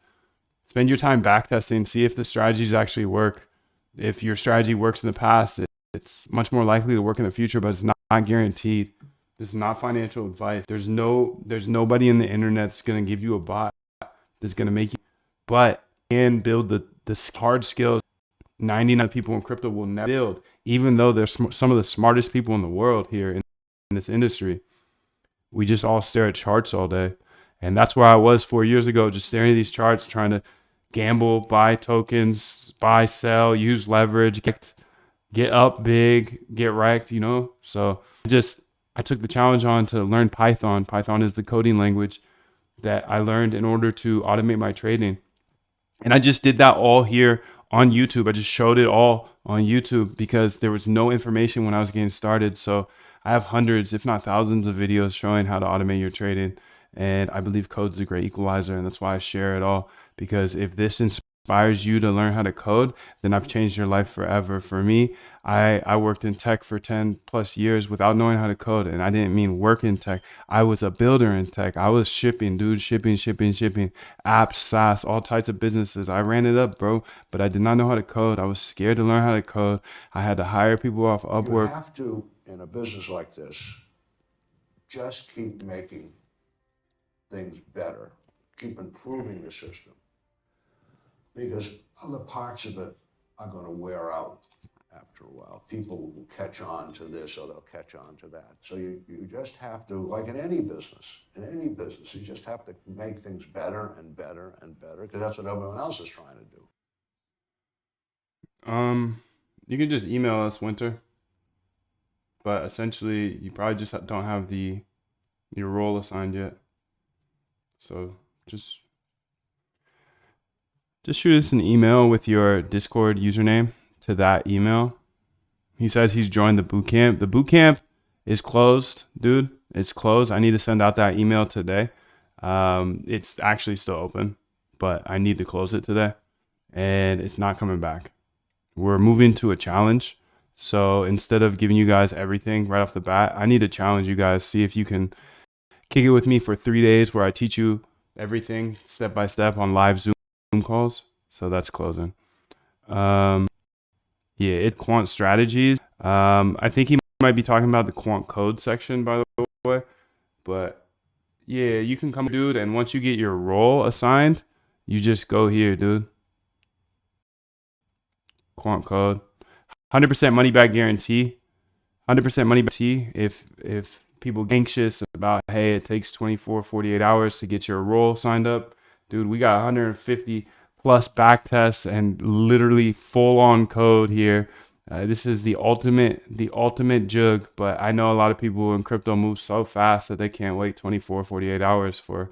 spend your time back testing, see if the strategies actually work. If your strategy works in the past, it's much more likely to work in the future, but it's not guaranteed. This is not financial advice. There's nobody in the internet that's going to give you a bot that's going to make you, but can build the hard skills 99 people in crypto will never build, even though they're some of the smartest people in the world here in this industry. we just all stare at charts all day. And that's where I was 4 years ago, just staring at these charts, trying to gamble, buy tokens, buy, sell, use leverage, get up big, get wrecked, you know? So I took the challenge on to learn Python. Python is the coding language that I learned in order to automate my trading. And I just did that all here on YouTube. I just showed it all on YouTube because there was no information when I was getting started. So I have hundreds, if not thousands of videos showing how to automate your trading. And I believe code's a great equalizer. And that's why I share it all. Because if this inspires you to learn how to code, then I've changed your life forever. For me, I worked in tech for 10 plus years without knowing how to code. And I didn't mean work in tech. I was a builder in tech. I was shipping, dude, shipping, apps, SaaS, all types of businesses. I ran it up, bro, but I did not know how to code. I was scared to learn how to code. I had to hire people off You Upwork. have to, in a business like this, just keep making things better, keep improving the system, because other parts of it are going to wear out after a while. People will catch on to this or they'll catch on to that. So you just have to, like in any business, you just have to make things better and better and better, because that's what everyone else is trying to do. You can just email us, Winter, but essentially you probably just don't have your role assigned yet. So just shoot us an email with your Discord username to that email. He says he's joined the boot camp. The boot camp is closed, dude. It's closed. I need to send out that email today. It's actually still open, but I need to close it today, and it's not coming back. We're moving to a challenge. So instead of giving you guys everything right off the bat, I need to challenge you guys. See if you can kick it with me for 3 days where I teach you everything step by step on live Zoom calls. So that's closing. Yeah, it quant strategies. I think he might be talking about the quant code section, by the way. But yeah, you can come, dude. And once you get your role assigned, you just go here, dude. Quant code, 100% money back guarantee. 100% money back guarantee. If people get anxious about, hey, it takes 24, 48 hours to get your role signed up, dude, we got 150 plus back tests and literally full on code here. This is the ultimate jug, but I know a lot of people in crypto move so fast that they can't wait 24, 48 hours for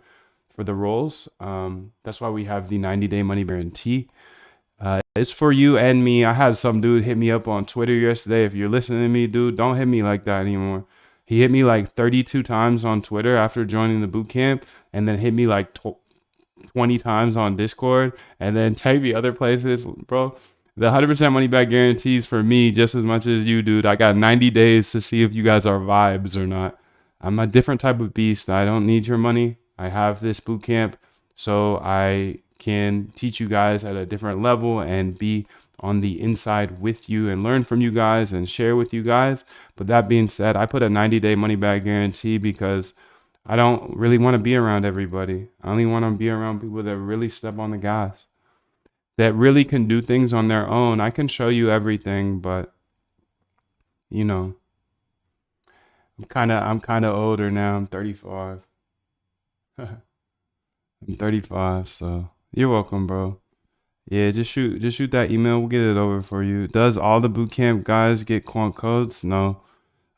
the roles. That's why we have the 90-day money guarantee. It's for you and me. I had some dude hit me up on Twitter yesterday. If you're listening to me, dude, don't hit me like that anymore. He hit me like 32 times on Twitter after joining the boot camp, and then hit me like 20 times on Discord, and then tagged me other places, bro. The 100% money back guarantees for me just as much as you, dude. I got 90 days to see if you guys are vibes or not. I'm a different type of beast. I don't need your money. I have this boot camp so I can teach you guys at a different level and be on the inside with you and learn from you guys and share with you guys. But that being said, I put a 90-day money back guarantee because I don't really want to be around everybody. I only want to be around people that really step on the gas, that really can do things on their own. I can show you everything, but you know, I'm kind of older now. I'm 35. I'm 35, so you're welcome, bro. Yeah, just shoot that email. We'll get it over for you. Does all the bootcamp guys get quant codes? No.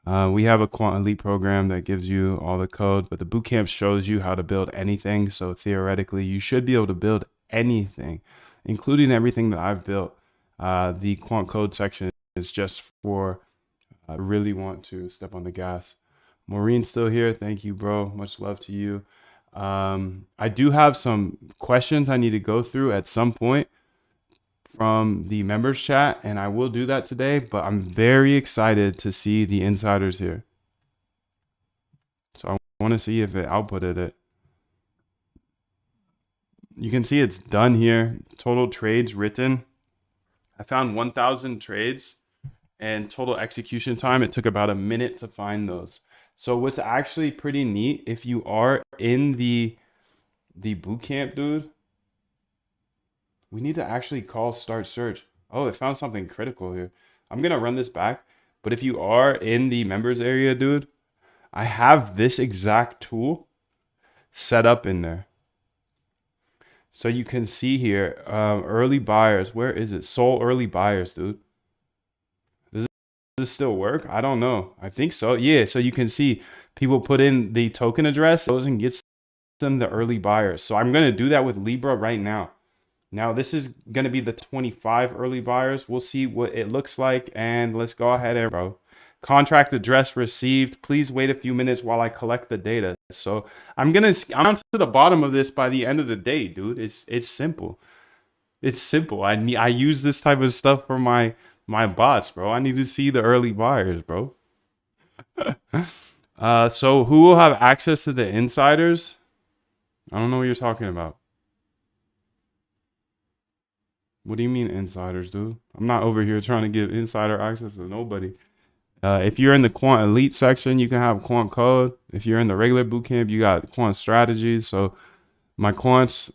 We have a quant elite program that gives you all the code, but the bootcamp shows you how to build anything. So theoretically, you should be able to build anything, including everything that I've built. The quant code section is just for really want to step on the gas. Maureen's still here. Thank you, bro. Much love to you. I do have some questions I need to go through at some point from the members chat, and I will do that today, but I'm very excited to see the insiders here. So I want to see if it outputted it. You can see it's done here. Total trades written. I found 1,000 trades, and total execution time, it took about a minute to find those. So what's actually pretty neat, if you are in the boot camp, dude, we need to actually call start search. Oh, it found something critical here. I'm gonna run this back, but if you are in the members area, dude, I have this exact tool set up in there. So you can see here, early buyers. Where is it? Sold early buyers, dude. Does this still work? I don't know. I think so. Yeah. So you can see people put in the token address, goes and gets them the early buyers. So I'm going to do that with Libra right now. Now this is going to be the 25 early buyers. We'll see what it looks like. And let's go ahead and bro. Contract address received. Please wait a few minutes while I collect the data. So I'm to the bottom of this by the end of the day, dude. It's simple. It's simple. I use this type of stuff for my bots, bro. I need to see the early buyers, bro. So who will have access to the insiders? I don't know what you're talking about. What do you mean insiders, dude? I'm not over here trying to give insider access to nobody. If you're in the quant elite section, you can have quant code. If you're in the regular bootcamp, you got quant strategies. So my quants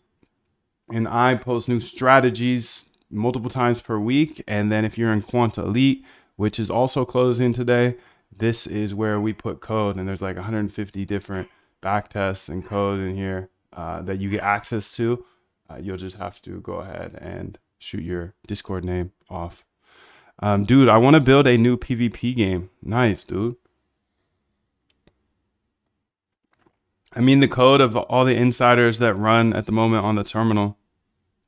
and I post new strategies multiple times per week. And then if you're in quant elite, which is also closing today, this is where we put code. And there's like 150 different back tests and code in here that you get access to. You'll just have to go ahead and shoot your Discord name off. Dude, I want to build a new PvP game. Nice, dude. I mean the code of all the insiders that run at the moment on the terminal.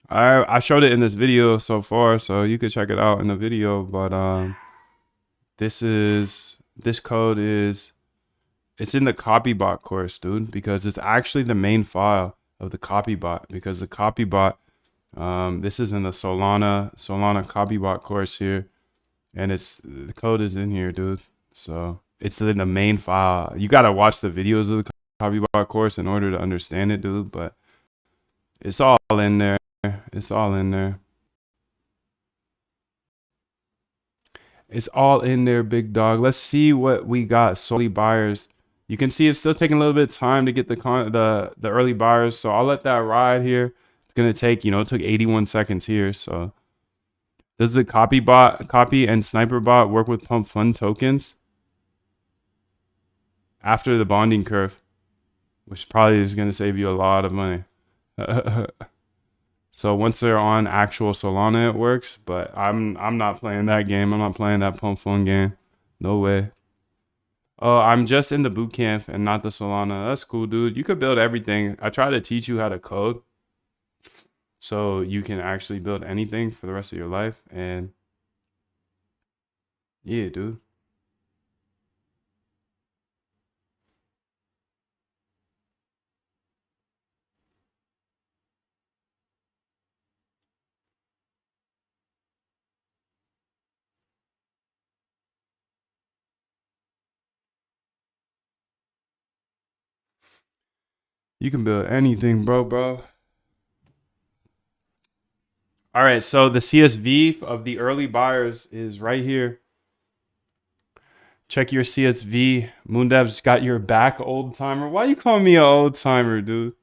I showed it in this video so far, so you could check it out in the video. But this code is it's in the copybot course, dude, because it's actually the main file of the copybot. Because the copybot, this is in the Solana copybot course here. And the code is in here, dude. So it's in the main file. You gotta watch the videos of the copybot course in order to understand it, dude. But it's all in there. It's all in there. It's all in there, big dog. Let's see what we got. Solely buyers. You can see it's still taking a little bit of time to get the early buyers. So I'll let that ride here. It's gonna take, it took 81 seconds here. So does the copy and sniper bot work with pump fund tokens after the bonding curve, which probably is going to save you a lot of money? So once they're on actual Solana, it works, but I'm not playing that game. I'm not playing that pump fund game. No way. Oh, I'm just in the boot camp and not the Solana. That's cool, dude. You could build everything. I try to teach you how to code so you can actually build anything for the rest of your life. And yeah, dude. You can build anything, bro. All right, so the CSV of the early buyers is right here. Check your CSV. Moondev's got your back, old timer. Why you calling me an old timer, dude?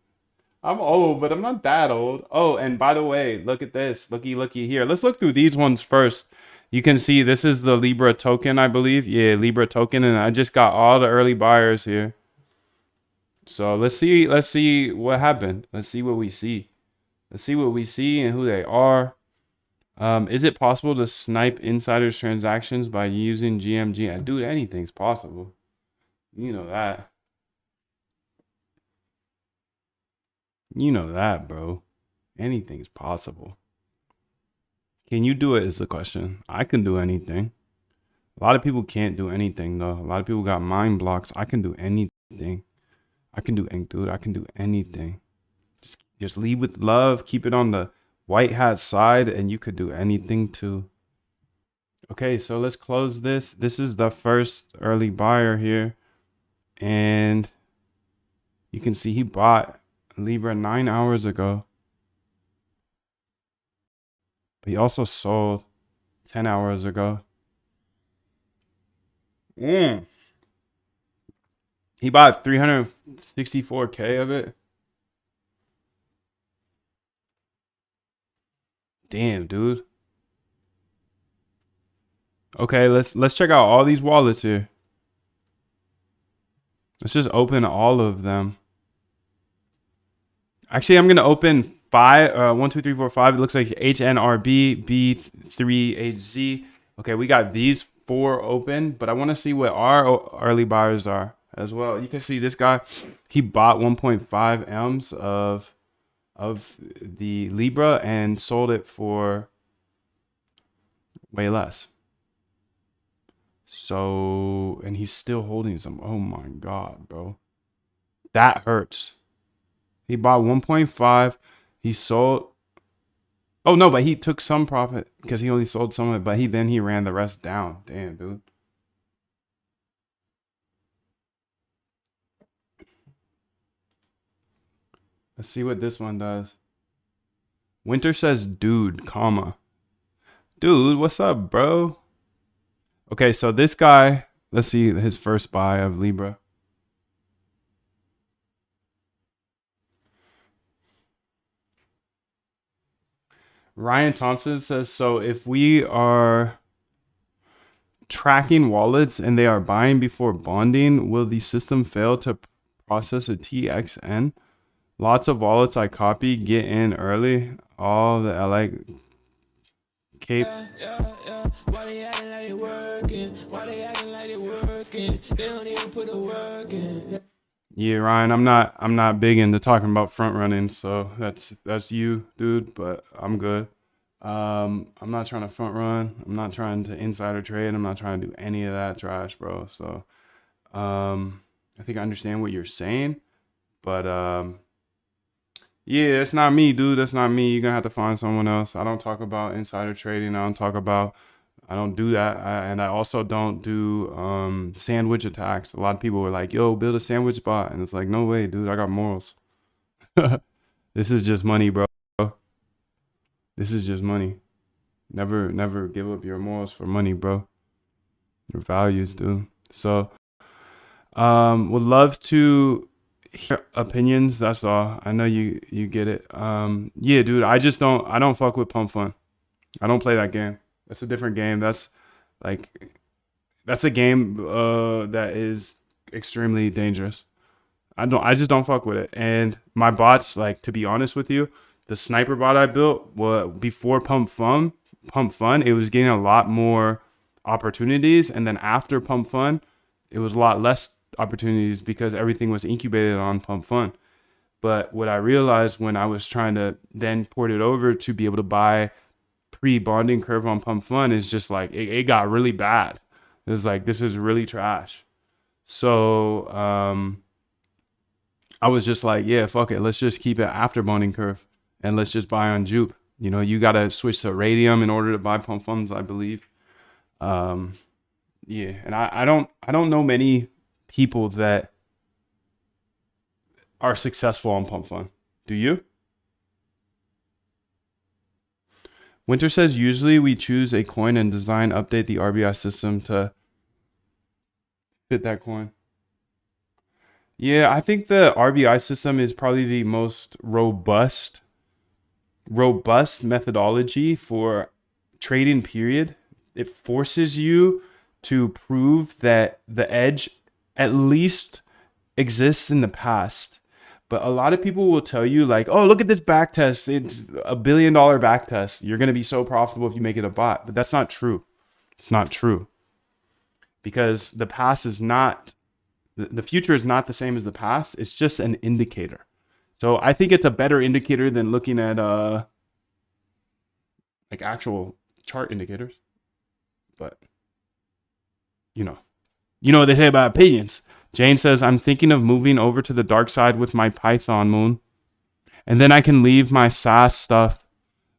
I'm old, but I'm not that old. Oh, and by the way, look at this. Looky here. Let's look through these ones first. You can see this is the Libra token, I believe. Yeah, Libra token, and I just got all the early buyers here. So let's see what happened. Let's see what we see. Let's see what we see and who they are. Is it possible to snipe insiders transactions by using GMG? Dude, anything's possible. You know that. You know that, bro. Anything's possible. Can you do it is the question. I can do anything. A lot of people can't do anything, though. A lot of people got mind blocks. I can do anything. I can do anything. Just lead with love. Keep it on the white hat side, and you could do anything too. Okay, so let's close this. This is the first early buyer here. And you can see he bought Libra 9 hours ago. But he also sold 10 hours ago. He bought 364K of it. Damn, dude. Okay, let's check out all these wallets here. Let's just open all of them. Actually, I'm gonna open 5. 1, 2, 3, 4, 5. It looks like HNRB B3HZ. Okay, we got these 4 open, but I want to see what our early buyers are as well. You can see this guy, he bought 1.5 M's of the Libra and sold it for way less. So, and he's still holding some. Oh my God, bro. That hurts. He bought 1.5. He sold. Oh no, but he took some profit because he only sold some of it, but he ran the rest down. Damn, dude. Let's see what this one does. Winter says, dude, comma. Dude, what's up, bro? Okay, so this guy, let's see his first buy of Libra. Ryan Thompson says, so if we are tracking wallets and they are buying before bonding, will the system fail to process a TXN? Lots of wallets I copy, get in early. All the LA Cape. Why they acting like they working? Why they acting like they working? They don't even put the work in. Yeah, Ryan, I'm not big into talking about front running, so that's you, dude, but I'm good. I'm not trying to front run. I'm not trying to insider trade. I'm not trying to do any of that trash, bro. So, I think I understand what you're saying, but yeah, it's not me, dude. That's not me. You're gonna have to find someone else. I don't talk about insider trading. I don't do that. And I also don't do sandwich attacks. A lot of people were like, yo, build a sandwich bot. And it's like, no way, dude. I got morals. This is just money, bro. This is just money. Never give up your morals for money, bro. Your values, dude. So, would love to hear opinions. That's all. I know you get it. Yeah, dude. I don't fuck with Pump Fun. I don't play that game. That's a different game. That's a game that is extremely dangerous. I just don't fuck with it. And my bots, like, to be honest with you, the sniper bot I built before Pump Fun, it was getting a lot more opportunities, and then after Pump Fun, it was a lot less opportunities because everything was incubated on Pump Fun. But what I realized when I was trying to then port it over to be able to buy pre-bonding curve on Pump Fun is just like it got really bad. It was like, this is really trash. So I was just like, yeah, fuck it. Let's just keep it after bonding curve and let's just buy on Jupe. You know, you gotta switch to Radium in order to buy Pump Funds, I believe. Yeah, and I don't know many people that are successful on Pump Fun. Do you? Winter says, usually we choose a coin and design update the RBI system to fit that coin. Yeah, I think the RBI system is probably the most robust methodology for trading, period. It forces you to prove that the edge at least exists in the past. But a lot of people will tell you like, oh, look at this back test. It's $1 billion back test. You're going to be so profitable if you make it a bot. But that's not true. It's not true. Because the past is not, the future is not the same as the past. It's just an indicator. So I think it's a better indicator than looking at like actual chart indicators. But you know what they say about opinions. Jane says, I'm thinking of moving over to the dark side with my Python moon. And then I can leave my SAS stuff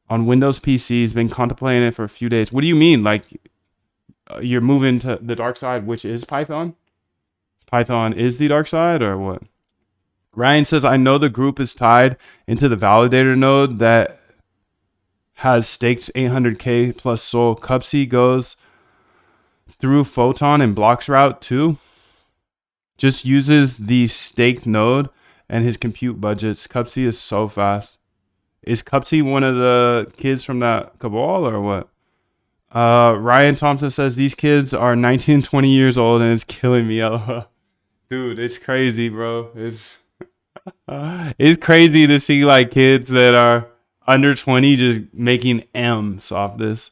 on Windows PCs. Been contemplating it for a few days. What do you mean? Like, you're moving to the dark side, which is Python? Python is the dark side, or what? Ryan says, I know the group is tied into the validator node that has staked 800K plus Sol. Cupsy goes through Photon and blocks route too. Just uses the staked node and his compute budgets. Cupsy is so fast. Is Cupsy one of the kids from that cabal or what? Ryan Thompson says these kids are 19 and 20 years old and it's killing me. LOL. Dude, it's crazy, bro. It's crazy to see like kids that are under 20 just making M's off this,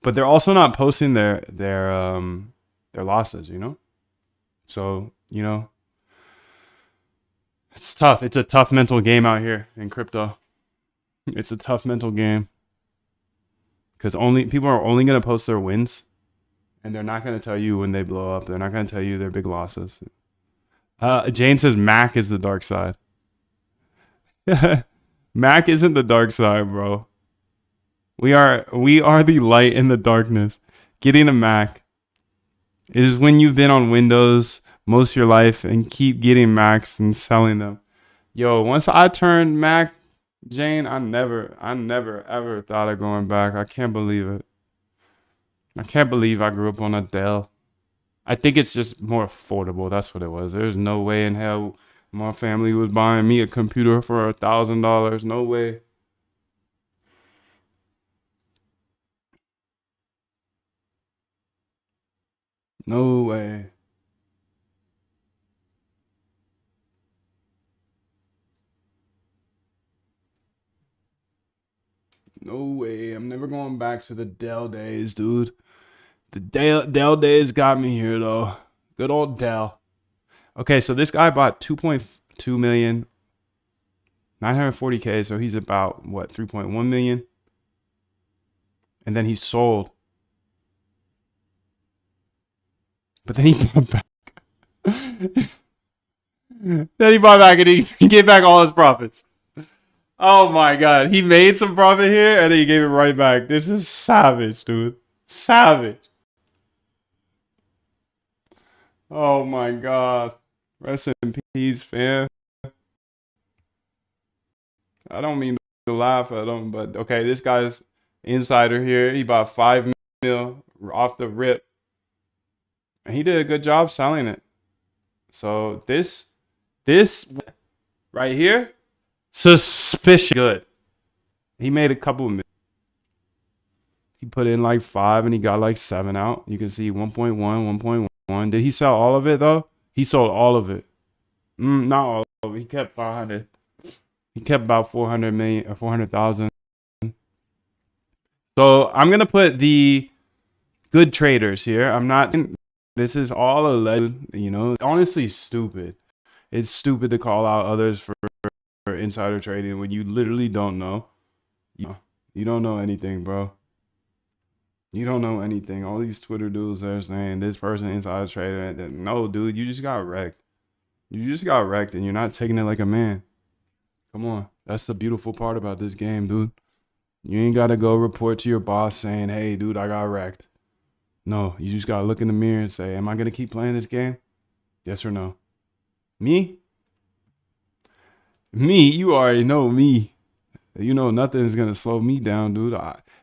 but they're also not posting their losses, you know? So, you know, it's tough. It's a tough mental game out here in crypto. It's a tough mental game because only people are only gonna post their wins, and they're not gonna tell you when they blow up. They're not gonna tell you their big losses. Jane says Mac is the dark side. Mac isn't the dark side, bro. We are the light in the darkness. Getting a Mac is when you've been on Windows most of your life and keep getting Macs and selling them. Yo, once I turned Mac, Jane, I never ever thought of going back. I can't believe it. I can't believe I grew up on a Dell. I think it's just more affordable. That's what it was. There's no way in hell my family was buying me a computer for $1,000. No way. No way. No way. I'm never going back to the Dell days, dude. The Dell days got me here, though. Good old Dell. Okay, so this guy bought 2.2 million, 940K. So he's about, what, 3.1 million? And then he sold. But then he bought back. Then he bought back and he gave back all his profits. Oh my god. He made some profit here and then he gave it right back. This is savage, dude. Savage. Oh my god. Rest in peace, fam. I don't mean to laugh at him, but okay, this guy's insider here. He bought 5 mil off the rip. And he did a good job selling it. So this right here, suspicious good. He made a couple of. He put in like 5 and he got like 7 out. You can see 1.1, 1.1. Did he sell all of it though? He sold all of it. Not all of it. He kept 500. He kept about 400 million or 400,000. So I'm gonna put the good traders here. I'm not. This is all alleged. You know, honestly, stupid. It's stupid to call out others for insider trading when you literally don't know. You don't know anything, bro. You don't know anything. All these Twitter dudes are saying this person insider trader. No, dude, you just got wrecked. You just got wrecked and you're not taking it like a man. Come on. That's the beautiful part about this game, dude. You ain't got to go report to your boss saying, hey, dude, I got wrecked. No, you just got to look in the mirror and say, am I going to keep playing this game? Yes or no? Me? Me? You already know me. You know nothing is going to slow me down, dude.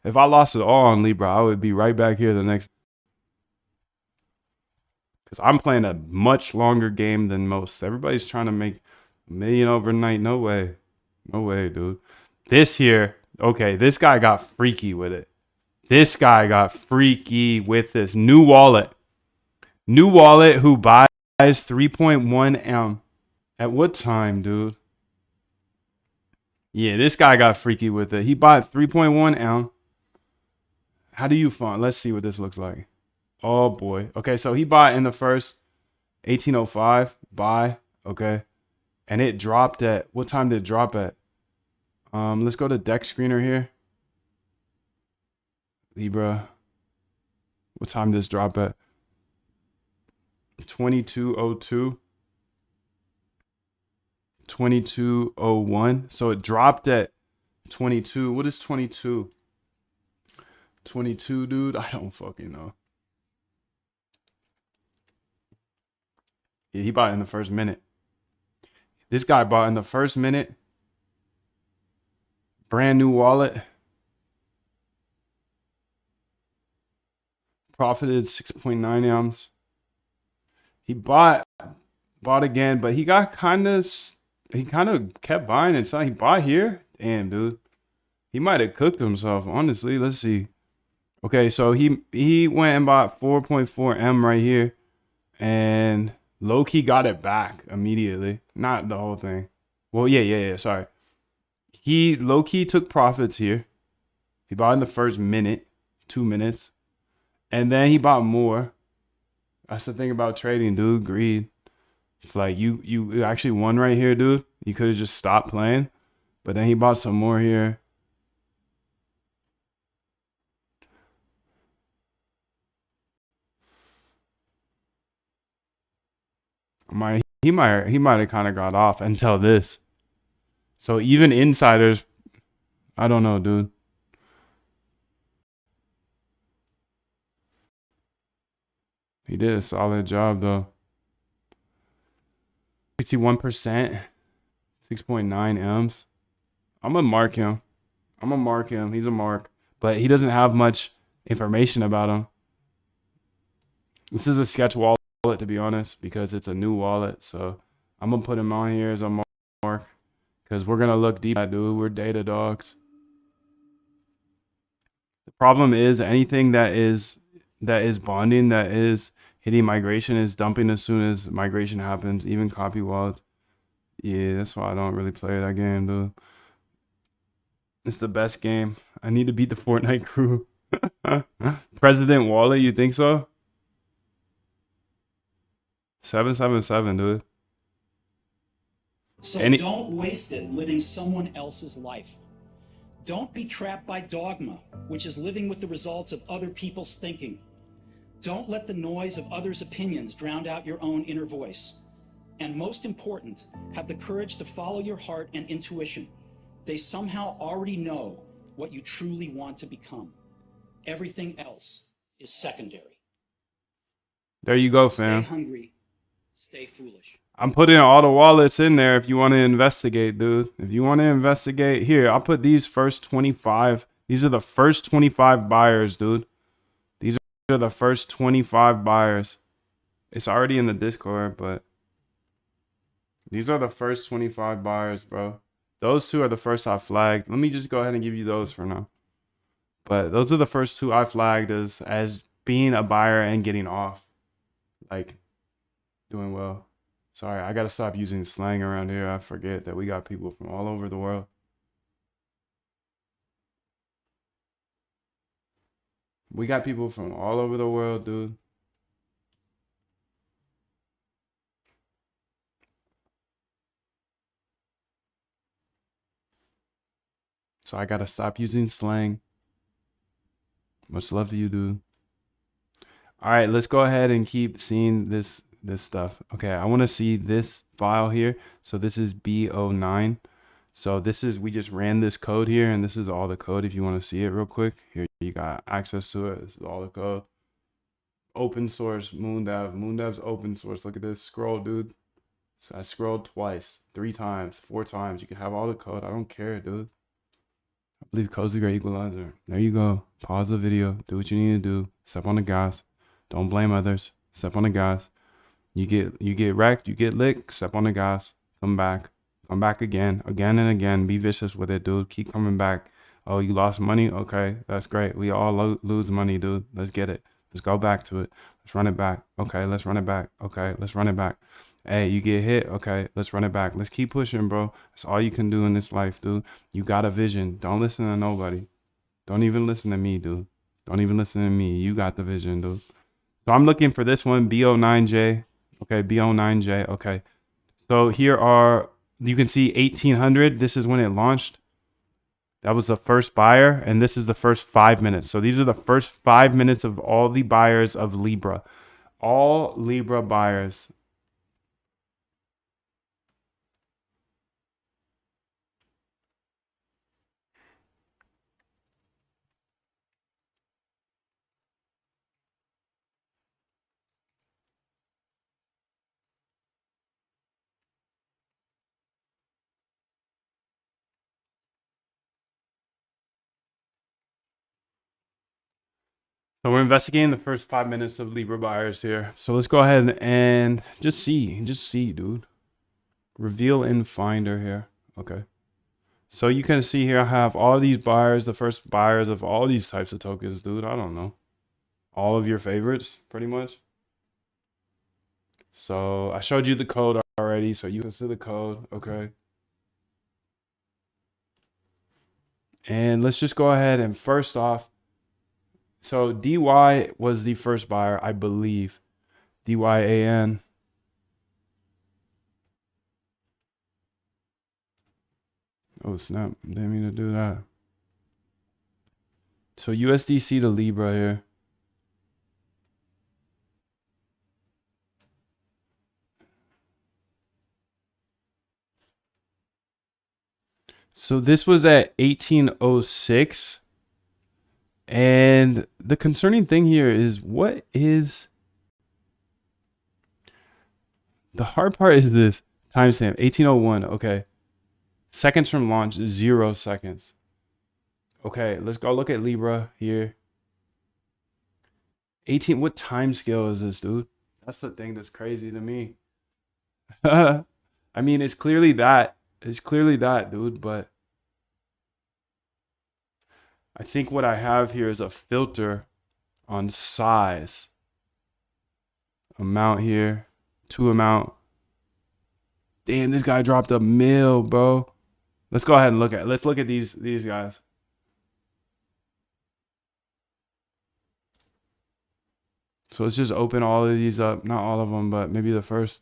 If I lost it all on Libra, I would be right back here the next. Because I'm playing a much longer game than most. Everybody's trying to make $1 million overnight. No way. No way, dude. This here, okay, this guy got freaky with it. This guy got freaky with this new wallet. New wallet who buys 3.1 M. At what time, dude? Yeah, this guy got freaky with it. He bought 3.1 M. How do you fund? Let's see what this looks like. Oh boy. Okay, so he bought in the first 1805. Buy. Okay. And it dropped at, what time did it drop at? Let's go to deck screener here. Libra. What time did this drop at? 2202. 2201. So it dropped at 22. What is 22? 22, dude. I don't fucking know. Yeah, he bought in the first minute. This guy bought in the first minute. Brand new wallet. Profited 6.9 M's. He bought again, but he got kind of kept buying and so he bought here. Damn, dude. He might have cooked himself, honestly. Let's see. Okay, so he went and bought 4.4 M right here. And low-key got it back immediately. Not the whole thing. Well, yeah, sorry. He low-key took profits here. He bought in the first minute, 2 minutes. And then he bought more. That's the thing about trading, dude. Greed. It's like you actually won right here, dude. You could have just stopped playing. But then he bought some more here. He might have kind of got off until this. So even insiders, I don't know, dude. He did a solid job though. 61%, 6.9 M's. I'm gonna mark him. He's a mark, but he doesn't have much information about him. This is a sketch wallet, to be honest, because it's a new wallet. So I'm gonna put him on here as a mark because we're gonna look deep at, dude. We're data dogs. The problem is anything that is bonding, that is hitting migration, is dumping as soon as migration happens. Even copy wallets. Yeah, that's why I don't really play that game, dude. It's the best game. I need to beat the Fortnite crew. President Wallet, you think so? 777, dude. So don't waste it living someone else's life. Don't be trapped by dogma, which is living with the results of other people's thinking. Don't let the noise of others' opinions drown out your own inner voice. And most important, have the courage to follow your heart and intuition. They somehow already know what you truly want to become. Everything else is secondary. There you go, fam. Stay hungry, stay foolish. I'm putting all the wallets in there if you want to investigate, dude. If you want to investigate, here, I'll put these first 25. These are the first 25 buyers, dude. These are the first 25 buyers. It's already in the Discord, but these are the first 25 buyers, bro. Those two are the first I flagged. Let me just go ahead and give you those for now. But those are the first two I flagged as being a buyer and getting off. Like, doing well. Sorry, I gotta stop using slang around here. I forget that we got people from all over the world. We got people from all over the world, dude. So I gotta stop using slang. Much love to you, dude. All right, let's go ahead and keep seeing this stuff. Okay, I want to see this file here. So this is B09. So this is, we just ran this code here, and this is all the code if you want to see it real quick. Here you got access to it. This is all the code. Open source, Moondev. Moondev's open source. Look at this scroll, dude. So I scrolled twice, 3 times, 4 times. You can have all the code. I don't care, dude. I believe code's the great equalizer. There you go. Pause the video. Do what you need to do. Step on the gas. Don't blame others. Step on the gas. You get wrecked. You get licked. Step on the gas. Come back. Come back again and again. Be vicious with it, dude. Keep coming back. Oh, you lost money? Okay, that's great. We all lose money, dude. Let's get it. Let's go back to it. Let's run it back. Okay, let's run it back. Okay, let's run it back. Hey, you get hit. Okay, let's run it back. Let's keep pushing, bro. That's all you can do in this life, dude. You got a vision. Don't listen to nobody. Don't even listen to me, dude. Don't even listen to me. You got the vision, dude. So I'm looking for this one, B09J. Okay, B09J. Okay. So here are, you can see 1800. This is when it launched. That was the first buyer, and this is the first 5 minutes. So these are the first 5 minutes of all the buyers of Libra. All Libra buyers. So we're investigating the first 5 minutes of Libra buyers here. So let's go ahead and just see, dude. Reveal in Finder here. Okay. So you can see here I have all these buyers, the first buyers of all these types of tokens, dude. I don't know. All of your favorites, pretty much. So I showed you the code already. So you can see the code. Okay. And let's just go ahead and first off, so DY was the first buyer, I believe. DYAN. Oh snap, didn't mean to do that. So USDC to Libra here. So this was at 1806. And the concerning thing here is what is the hard part is this timestamp 1801. Okay. Seconds from launch, 0 seconds. Okay, let's go look at Libra here. 18, what time scale is this, dude? That's the thing that's crazy to me. I mean, it's clearly that. It's clearly that, dude, but I think what I have here is a filter on size. Amount here, to amount. Damn, this guy dropped a mil, bro. Let's go ahead and let's look at these guys. So let's just open all of these up. Not all of them, but maybe the first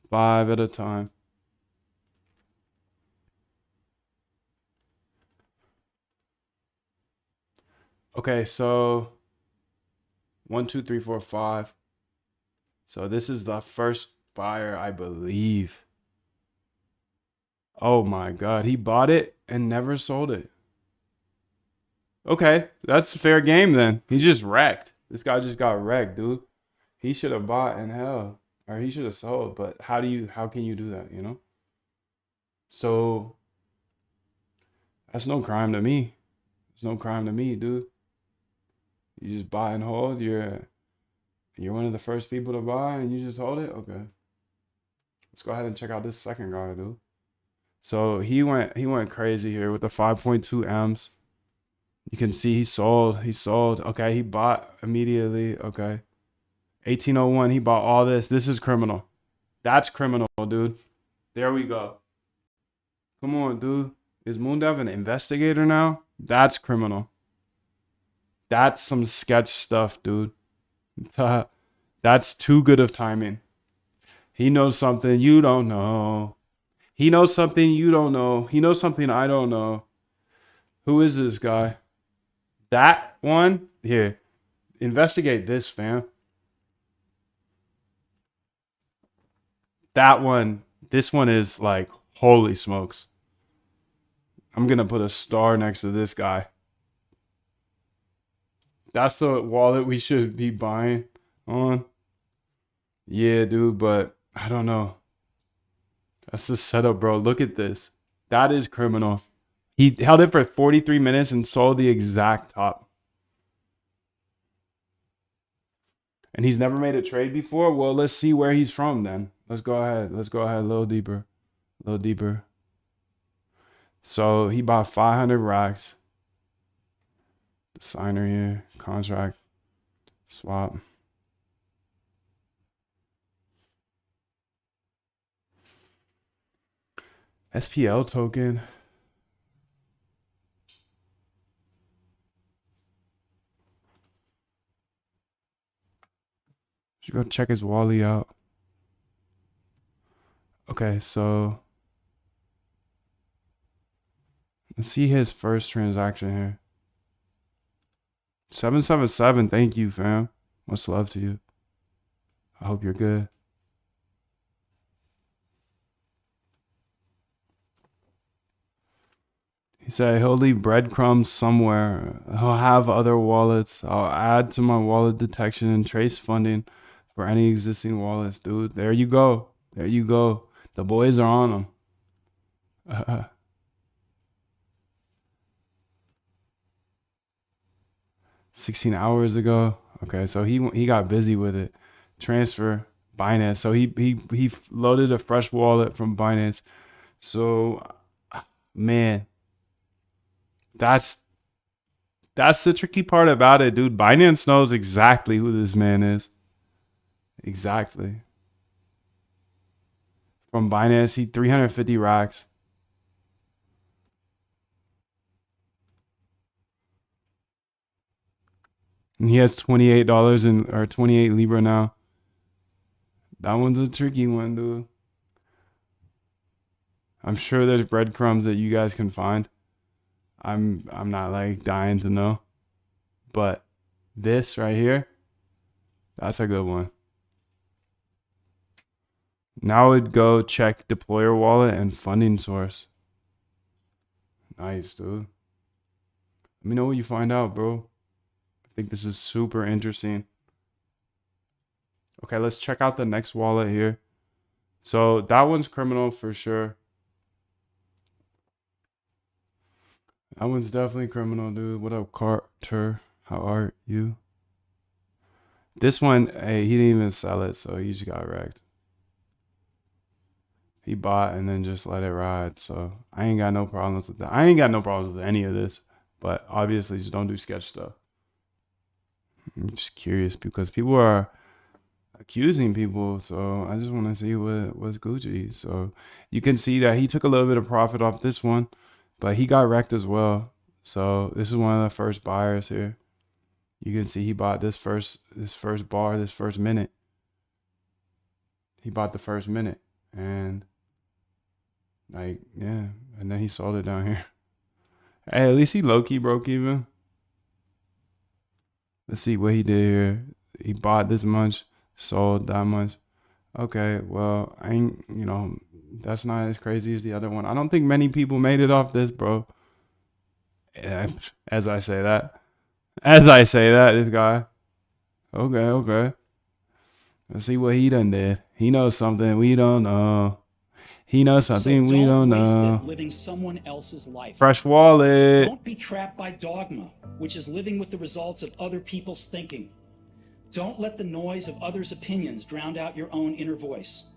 5 at a time. Okay, so 1, 2, 3, 4, 5. So this is the first buyer, I believe. Oh my God, he bought it and never sold it. Okay, that's fair game then. He just wrecked. This guy just got wrecked, dude. He should have bought in hell, or he should have sold. But how can you do that, you know? So that's no crime to me. It's no crime to me, dude. You just buy and hold. You're one of the first people to buy, and you just hold it. Okay. Let's go ahead and check out this second guy, dude. So he went crazy here with the 5.2 M's. You can see he sold. He sold. Okay, he bought immediately. Okay. 1801, he bought all this. This is criminal. That's criminal, dude. There we go. Come on, dude. Is Moondev an investigator now? That's criminal. That's some sketch stuff, dude. That's too good of timing. He knows something you don't know. He knows something you don't know. He knows something I don't know. Who is this guy? That one? Here. Investigate this, fam. That one. This one is like, holy smokes. I'm going to put a star next to this guy. That's the wallet we should be buying on. Yeah, dude, but I don't know. That's the setup, bro. Look at this. That is criminal. He held it for 43 minutes and sold the exact top. And he's never made a trade before? Well, let's see where he's from then. Let's go ahead. Let's go ahead a little deeper. A little deeper. So he bought 500 racks. The signer here. Contract. Swap. SPL token. Should go check his Wally out. Okay, so let's see his first transaction here. 777, thank you, fam. Much love to you. I hope you're good. He said he'll leave breadcrumbs somewhere. He'll have other wallets. I'll add to my wallet detection and trace funding for any existing wallets, dude. There you go. There you go. The boys are on them. 16 hours ago. Okay, so he got busy with it. Transfer Binance. So he loaded a fresh wallet from Binance. So man, that's the tricky part about it, dude. Binance knows exactly who this man is. Exactly. from Binance. He 350 racks. And he has $28 in or 28 Libra now. That one's a tricky one, dude. I'm sure there's breadcrumbs that you guys can find. I'm not like dying to know. But this right here, that's a good one. Now I would go check deployer wallet and funding source. Nice, dude. Let me know what you find out, bro. I think this is super interesting. Okay, let's check out the next wallet here. So that one's criminal for sure. That one's definitely criminal, dude. What up, Carter? How are you? This one, hey, he didn't even sell it, so he just got wrecked. He bought and then just let it ride. So I ain't got no problems with that. I ain't got no problems with any of this. But obviously, just don't do sketch stuff. I'm just curious because people are accusing people, so I just want to see what's Gucci. So you can see that he took a little bit of profit off this one, but he got wrecked as well. So this is one of the first buyers here. You can see he bought this first bar, this first minute. He bought the first minute, and like, yeah, and then he sold it down here. Hey, at least he low-key broke even. Let's see what he did here. He bought this much, sold that much. Okay, well, I ain't, that's not as crazy as the other one. I don't think many people made it off this, bro. Yeah, as I say that, this guy. Okay. Let's see what he done did. He knows something we don't know. He knows something we don't know. Living someone else's life. Fresh wallet. Don't be trapped by dogma, which is living with the results of other people's thinking. Don't let the noise of others' opinions drown out your own inner voice.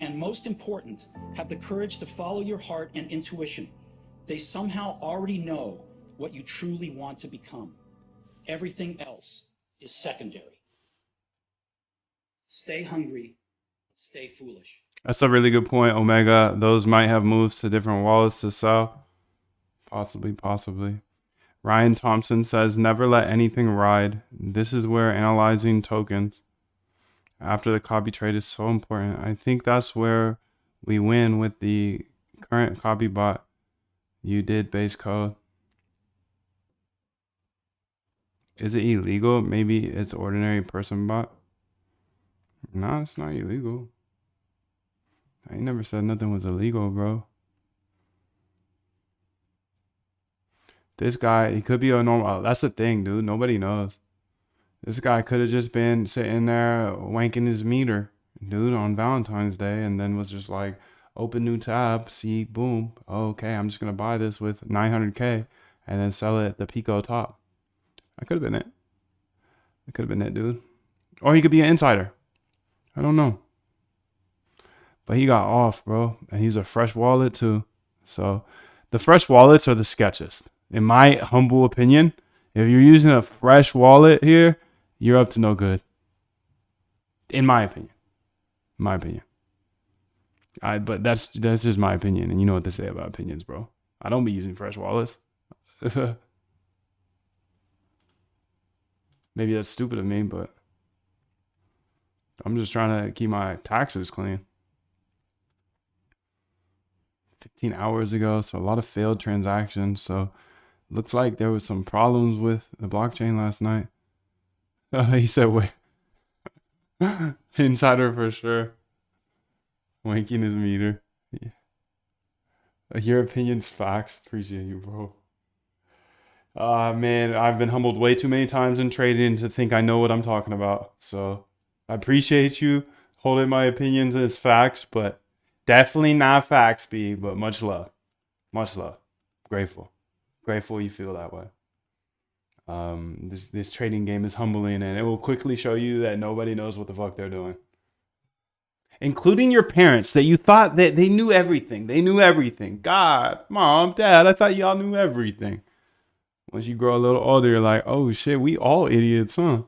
And most important, have the courage to follow your heart and intuition. They somehow already know what you truly want to become. Everything else is secondary. Stay hungry, stay foolish. That's a really good point, Omega. Those might have moved to different wallets to sell. Possibly. Ryan Thompson says, never let anything ride. This is where analyzing tokens after the copy trade is so important. I think that's where we win with the current copy bot. You did base code. Is it illegal? Maybe it's ordinary person bot. No, it's not illegal. I ain't never said nothing was illegal, bro. This guy, he could be a normal. That's the thing, dude. Nobody knows. This guy could have just been sitting there wanking his meter, dude, on Valentine's Day, and then was just like, open new tab, see, boom. Okay, I'm just gonna buy this with 900K and then sell it at the Pico top. That could have been it. It could have been it, dude. Or he could be an insider. I don't know. But he got off, bro. And he's a fresh wallet too. So the fresh wallets are the sketchiest. In my humble opinion, if you're using a fresh wallet here, you're up to no good. In my opinion. But that's just my opinion. And you know what they say about opinions, bro. I don't be using fresh wallets. Maybe that's stupid of me, but I'm just trying to keep my taxes clean. 15 hours ago, so a lot of failed transactions. So looks like there was some problems with the blockchain last night. He said, wait. Insider for sure. Wanking his meter. Yeah. Your opinion's facts. Appreciate you, bro. Man, I've been humbled way too many times in trading to think I know what I'm talking about. So I appreciate you holding my opinions as facts, but definitely not facts, B, but much love. Much love. Grateful you feel that way. This trading game is humbling, and it will quickly show you that nobody knows what the fuck they're doing. Including your parents, that you thought that they knew everything. They knew everything. God, mom, dad, I thought y'all knew everything. Once you grow a little older, you're like, oh shit, we all idiots, huh?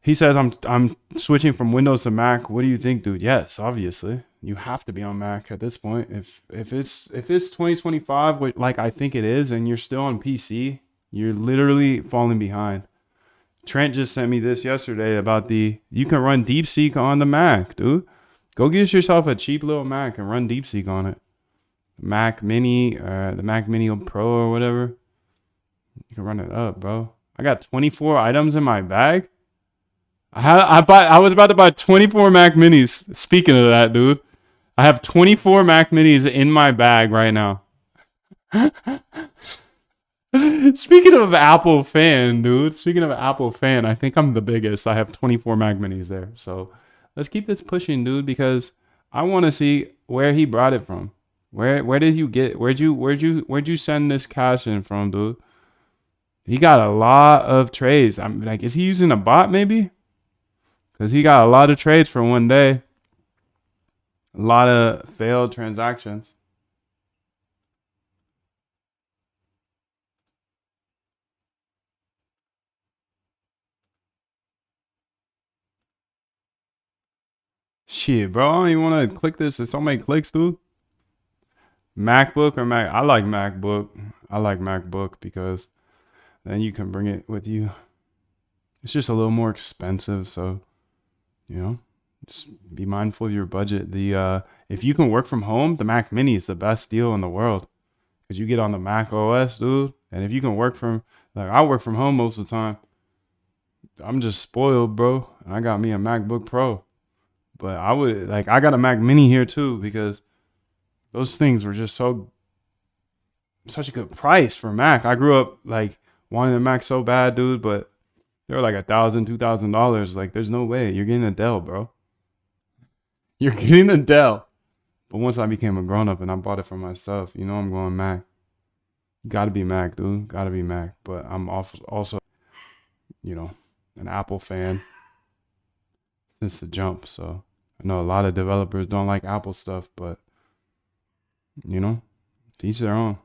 He says I'm switching from Windows to Mac. What do you think, dude? Yes, obviously. You have to be on Mac at this point. If it's 2025, like I think it is, and you're still on PC, you're literally falling behind. Trent just sent me this yesterday about you can run DeepSeek on the Mac, dude. Go get yourself a cheap little Mac and run DeepSeek on it. Mac Mini, the Mac Mini Pro or whatever. You can run it up, bro. I got 24 items in my bag. I was about to buy 24 Mac Minis. Speaking of that, dude, I have 24 Mac Minis in my bag right now. Speaking of Apple fan, dude. Speaking of Apple fan, I think I'm the biggest. I have 24 Mac Minis there. So let's keep this pushing, dude, because I want to see where he brought it from. Where did you get? Where'd you send this cash in from, dude? He got a lot of trades. I'm like, is he using a bot maybe? Because he got a lot of trades for one day. A lot of failed transactions. Shit, bro. I don't even want to click this. It's so many clicks, dude. MacBook or Mac? I like MacBook. I like MacBook because then you can bring it with you. It's just a little more expensive, so you know, just be mindful of your budget. If you can work from home, the Mac Mini is the best deal in the world because you get on the Mac OS, dude. And if you can work from, like, I work from home most of the time. I'm just spoiled, bro. I got me a MacBook Pro, but I got a Mac Mini here too because those things were just such a good price for Mac. I grew up like wanting a Mac so bad, dude, but they were like $1,000, $2,000. Like, there's no way you're getting a Dell, bro. You're getting a Dell. But once I became a grown up and I bought it for myself, you know I'm going Mac. Gotta be Mac, dude. Gotta be Mac. But I'm also, you know, an Apple fan since the jump. So I know a lot of developers don't like Apple stuff, but you know, to each their own.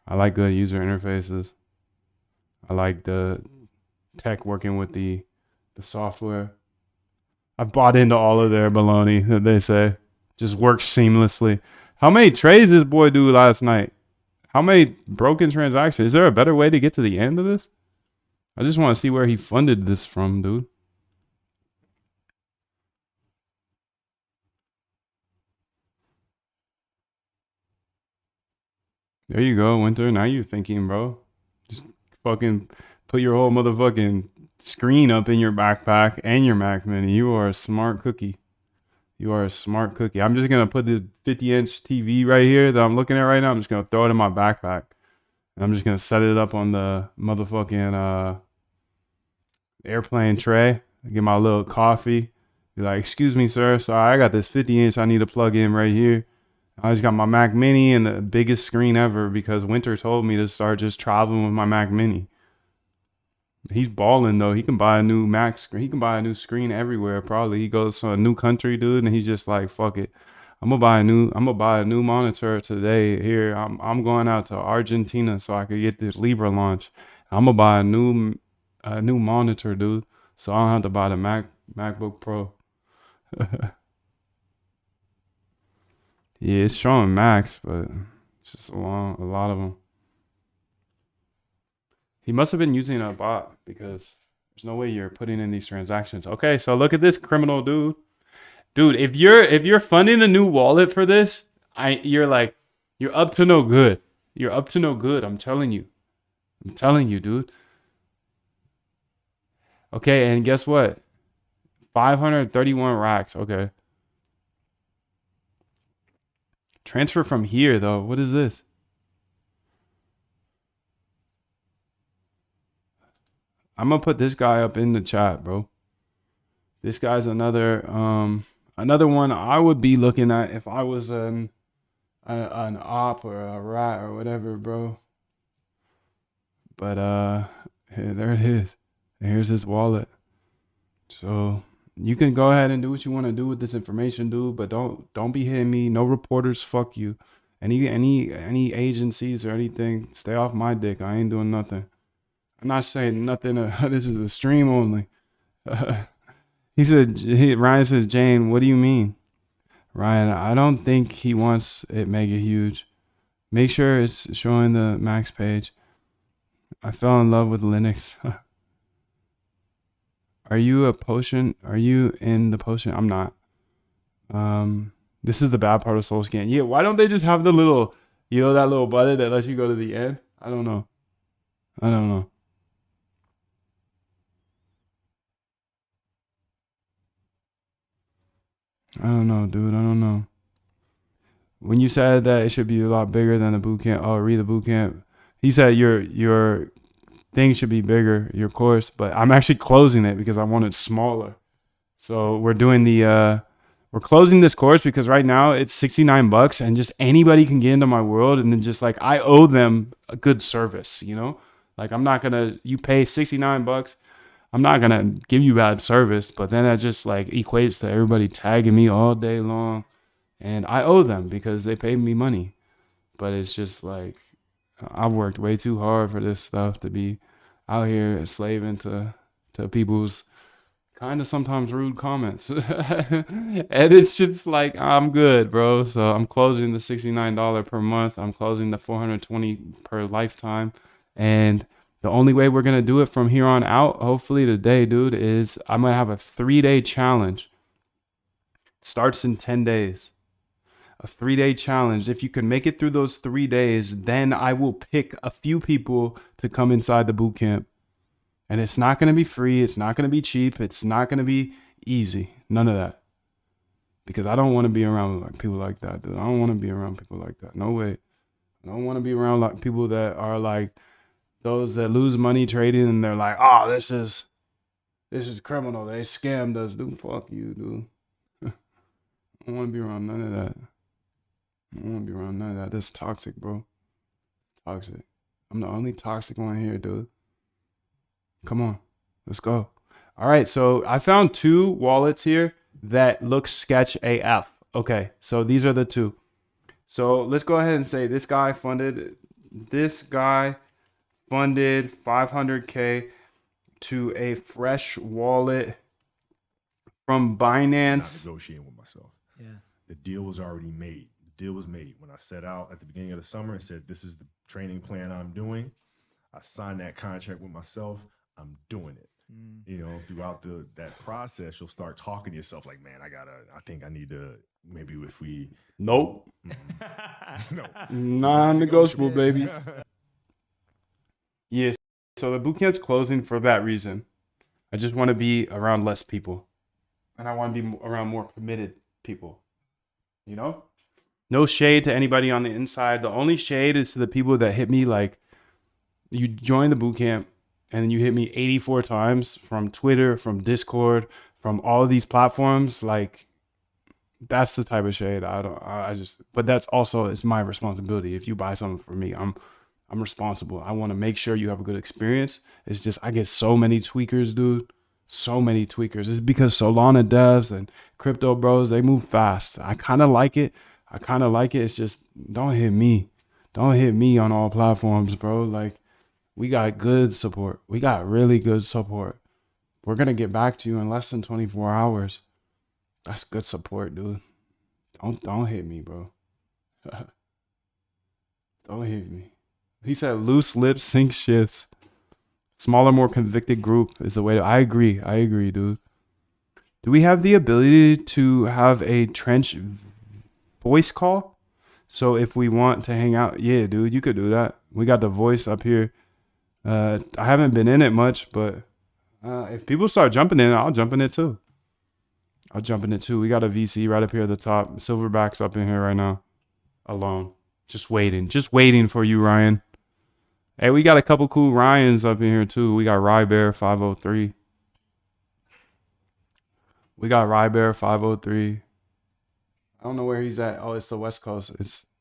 I like good user interfaces. I like the tech working with the software. I've bought into all of their baloney that they say. Just works seamlessly. How many trades this boy do last night? How many broken transactions? Is there a better way to get to the end of this? I just want to see where he funded this from, dude. There you go, Winter. Now you're thinking, bro. Just fucking put your whole motherfucking screen up in your backpack and your Mac Mini. You are a smart cookie. You are a smart cookie. I'm just going to put this 50-inch TV right here that I'm looking at right now. I'm just going to throw it in my backpack. And I'm just going to set it up on the motherfucking airplane tray. Get my little coffee. Be like, excuse me, sir. Sorry, I got this 50-inch I need to plug in right here. I just got my Mac Mini and the biggest screen ever because Winter told me to start just traveling with my Mac Mini. He's balling though. He can buy a new Mac screen. He can buy a new screen everywhere. Probably he goes to a new country, dude, and he's just like, "Fuck it, I'm gonna buy a new monitor today. Here, I'm going out to Argentina so I could get this Libra launch. I'm gonna buy a new monitor, dude, so I don't have to buy the MacBook Pro." Yeah, it's showing Macs, but it's just a lot of them. He must have been using a bot because there's no way you're putting in these transactions. Okay, so look at this criminal dude. Dude, if you're funding a new wallet for this, you're up to no good. You're up to no good. I'm telling you. I'm telling you, dude. Okay, and guess what? 531 racks. Okay. Transfer from here though. What is this? I'm gonna put this guy up in the chat, bro. This guy's another one I would be looking at if I was an op or a rat or whatever, bro. But hey, there it is. Here's his wallet. So you can go ahead and do what you want to do with this information, dude. But don't be hitting me. No reporters. Fuck you. Any agencies or anything, stay off my dick. I ain't doing nothing. I'm not saying nothing. This is a stream only. Ryan says, Jane, what do you mean? Ryan, I don't think he wants it mega huge. Make sure it's showing the max page. I fell in love with Linux. Are you a potion? Are you in the potion? I'm not. This is the bad part of Soul Scan. Yeah, why don't they just have the little, that little button that lets you go to the end? I don't know. I don't know. I don't know, dude. I don't know. When you said that it should be a lot bigger than the boot camp, oh, read the boot camp. He said your thing should be bigger, your course, but I'm actually closing it because I want it smaller. So we're closing this course because right now it's $69 and just anybody can get into my world, and then just like I owe them a good service, Like I'm not gonna you pay $69. I'm not gonna give you bad service, but then that just like equates to everybody tagging me all day long. And I owe them because they paid me money. But it's just like I've worked way too hard for this stuff to be out here slaving to people's kind of sometimes rude comments. And it's just like I'm good, bro. So I'm closing the $69 per month. I'm closing the $420 per lifetime. And the only way we're gonna do it from here on out, hopefully today, dude, is I'm gonna have a 3-day challenge. Starts in 10 days. A 3-day challenge. If you can make it through those 3 days, then I will pick a few people to come inside the boot camp. And it's not going to be free. It's not going to be cheap. It's not going to be easy. None of that. Because I don't want to be around like people like that, dude. I don't want to be around people like that. No way. I don't want to be around like people that are like those that lose money trading and they're like, oh, this is criminal. They scammed us, dude. Fuck you, dude. I don't want to be around none of that. I don't want to be around none of that. That's toxic, bro. Toxic. I'm the only toxic one here, dude. Come on. Let's go. All right. So I found 2 wallets here that look sketch AF. Okay. So these are the 2. So let's go ahead and say this guy funded 500K to a fresh wallet from Binance. Not negotiating with myself. Yeah. The deal was already made. The deal was made when I set out at the beginning of the summer and said, this is the training plan I'm doing. I signed that contract with myself. I'm doing it. Throughout that process, you'll start talking to yourself like, man, I think I need to, maybe if we. Nope. No. Non-negotiable, baby. Yes. So the boot camp's closing for that reason. I just want to be around less people. And I want to be around more committed people. No shade to anybody on the inside. The only shade is to the people that hit me like, you join the boot camp and then you hit me 84 times from Twitter, from Discord, from all of these platforms. Like, that's the type of shade but that's also, it's my responsibility. If you buy something from me, I'm responsible. I want to make sure you have a good experience. It's just, I get so many tweakers, dude. So many tweakers. It's because Solana devs and crypto bros, they move fast. I kind of like it. It's just, don't hit me. Don't hit me on all platforms, bro. Like, we got good support. We got really good support. We're going to get back to you in less than 24 hours. That's good support, dude. Don't hit me, bro. Don't hit me. He said loose lips sink shifts. Smaller, more convicted group is the way I agree, dude. Do we have the ability to have a trench voice call? So if we want to hang out, yeah, dude, you could do that. We got the voice up here. I haven't been in it much, but if people start jumping in, I'll jump in it too. We got a VC right up here at the top. Silverback's up in here right now. Alone. Just waiting for you, Ryan. Hey, we got a couple cool Ryans up in here too. We got Rybear 503. I don't know where he's at. Oh, it's the West Coast.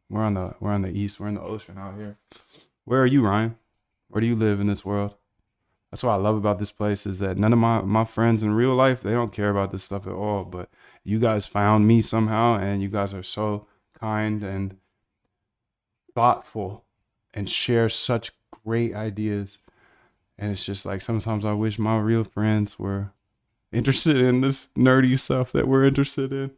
We're on the east. We're in the ocean out here. Where are you, Ryan? Where do you live in this world? That's what I love about this place is that none of my friends in real life, they don't care about this stuff at all. But you guys found me somehow, and you guys are so kind and thoughtful and share such great ideas. And it's just like sometimes I wish my real friends were interested in this nerdy stuff that we're interested in.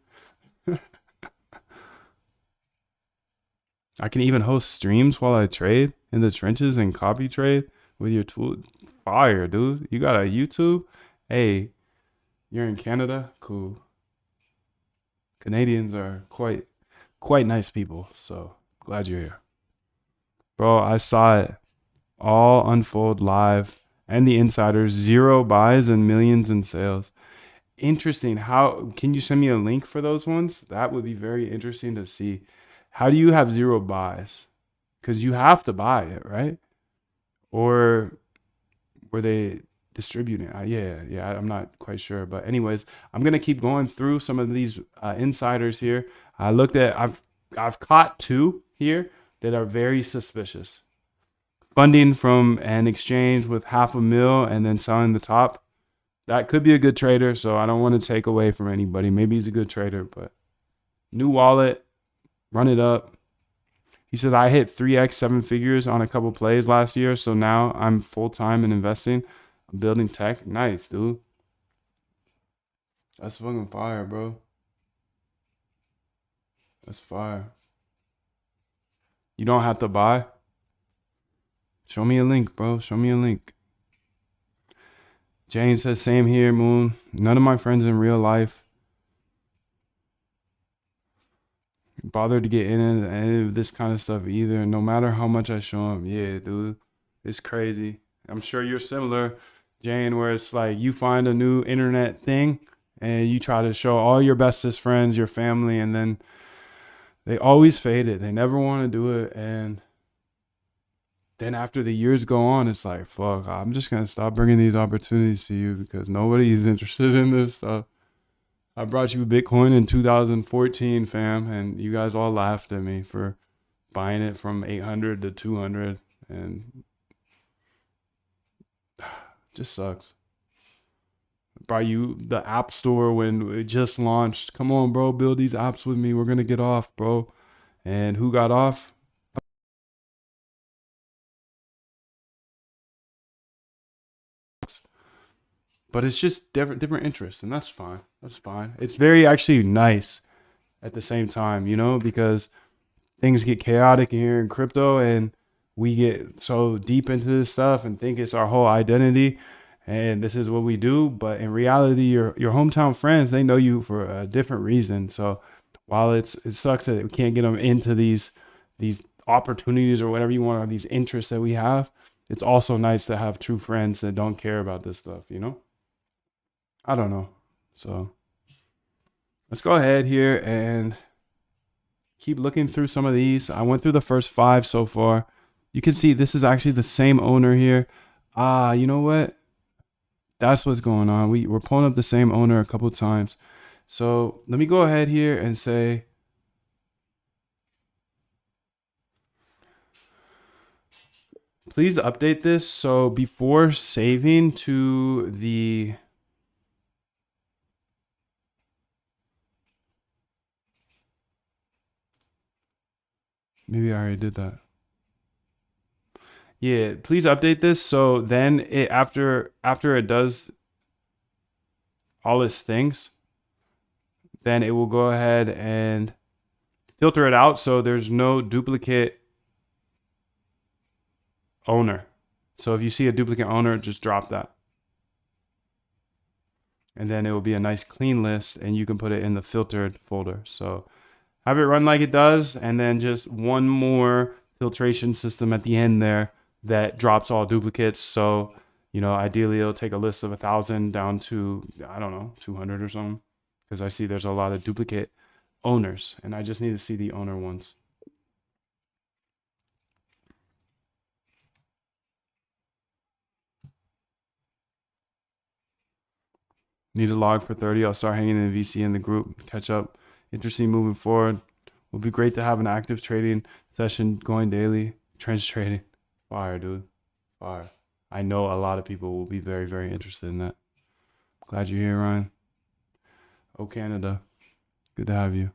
I can even host streams while I trade in the trenches and copy trade with your tool. Fire, dude. You got a YouTube? Hey, you're in Canada? Cool. Canadians are quite nice people, so glad you're here. Bro, I saw it all unfold live and the insiders, 0 buys and millions in sales. Interesting. How can you send me a link for those ones? That would be very interesting to see. How do you have 0 buys? Because you have to buy it, right? Or were they distributing? Yeah, I'm not quite sure. But anyways, I'm gonna keep going through some of these insiders here. I looked at I've caught 2 here that are very suspicious. Funding from an exchange with $500,000 and then selling the top. That could be a good trader, so I don't want to take away from anybody. Maybe he's a good trader, but new wallet, run it up. He said, I hit 3x 7 figures on a couple plays last year, so now I'm full-time in investing. I'm building tech. Nice, dude. That's fucking fire, bro. That's fire. You don't have to buy. Show me a link, bro. Show me a link. Jane says, same here, Moon. None of my friends in real life bothered to get in any of this kind of stuff either, no matter how much I show them. Yeah, dude. It's crazy. I'm sure you're similar, Jane, where it's like you find a new internet thing and you try to show all your bestest friends, your family, and then they always fade it. They never want to do it. And then after the years go on, it's like, fuck, I'm just going to stop bringing these opportunities to you because nobody is interested in this stuff. I brought you Bitcoin in 2014, fam, and you guys all laughed at me for buying it from 800 to 200, and just sucks. Brought you the App Store when it just launched. Come on, bro, build these apps with me. We're going to get off, bro. And who got off? But it's just different interests, and that's fine. That's fine. It's very actually nice at the same time, you know, because things get chaotic here in crypto, and we get so deep into this stuff and think it's our whole identity, and this is what we do. But in reality, your hometown friends, they know you for a different reason. So while it sucks that we can't get them into these opportunities or whatever you want, or these interests that we have, it's also nice to have true friends that don't care about this stuff, you know? I don't know. So let's go ahead here and keep looking through some of these. I went through the first 5 so far. You can see this is actually the same owner here. You know what? That's what's going on. We're pulling up the same owner a couple times. So let me go ahead here and say, please update this. So before saving to the maybe I already did that. Yeah, please update this. So then it after it does all its things, then it will go ahead and filter it out so there's no duplicate owner. So if you see a duplicate owner, just drop that. And then it will be a nice clean list, and you can put it in the filtered folder. So have it run like it does, and then just one more filtration system at the end there that drops all duplicates. So, you know, ideally it'll take a list of 1,000 down to, I don't know, 200 or something. Because I see there's a lot of duplicate owners, and I just need to see the owner ones. Need a log for 30. I'll start hanging in the VC in the group, catch up. Interesting moving forward. Will be great to have an active trading session going daily. Trench trading. Fire, dude. Fire. I know a lot of people will be very, very interested in that. Glad you're here, Ryan. Oh, Canada. Good to have you.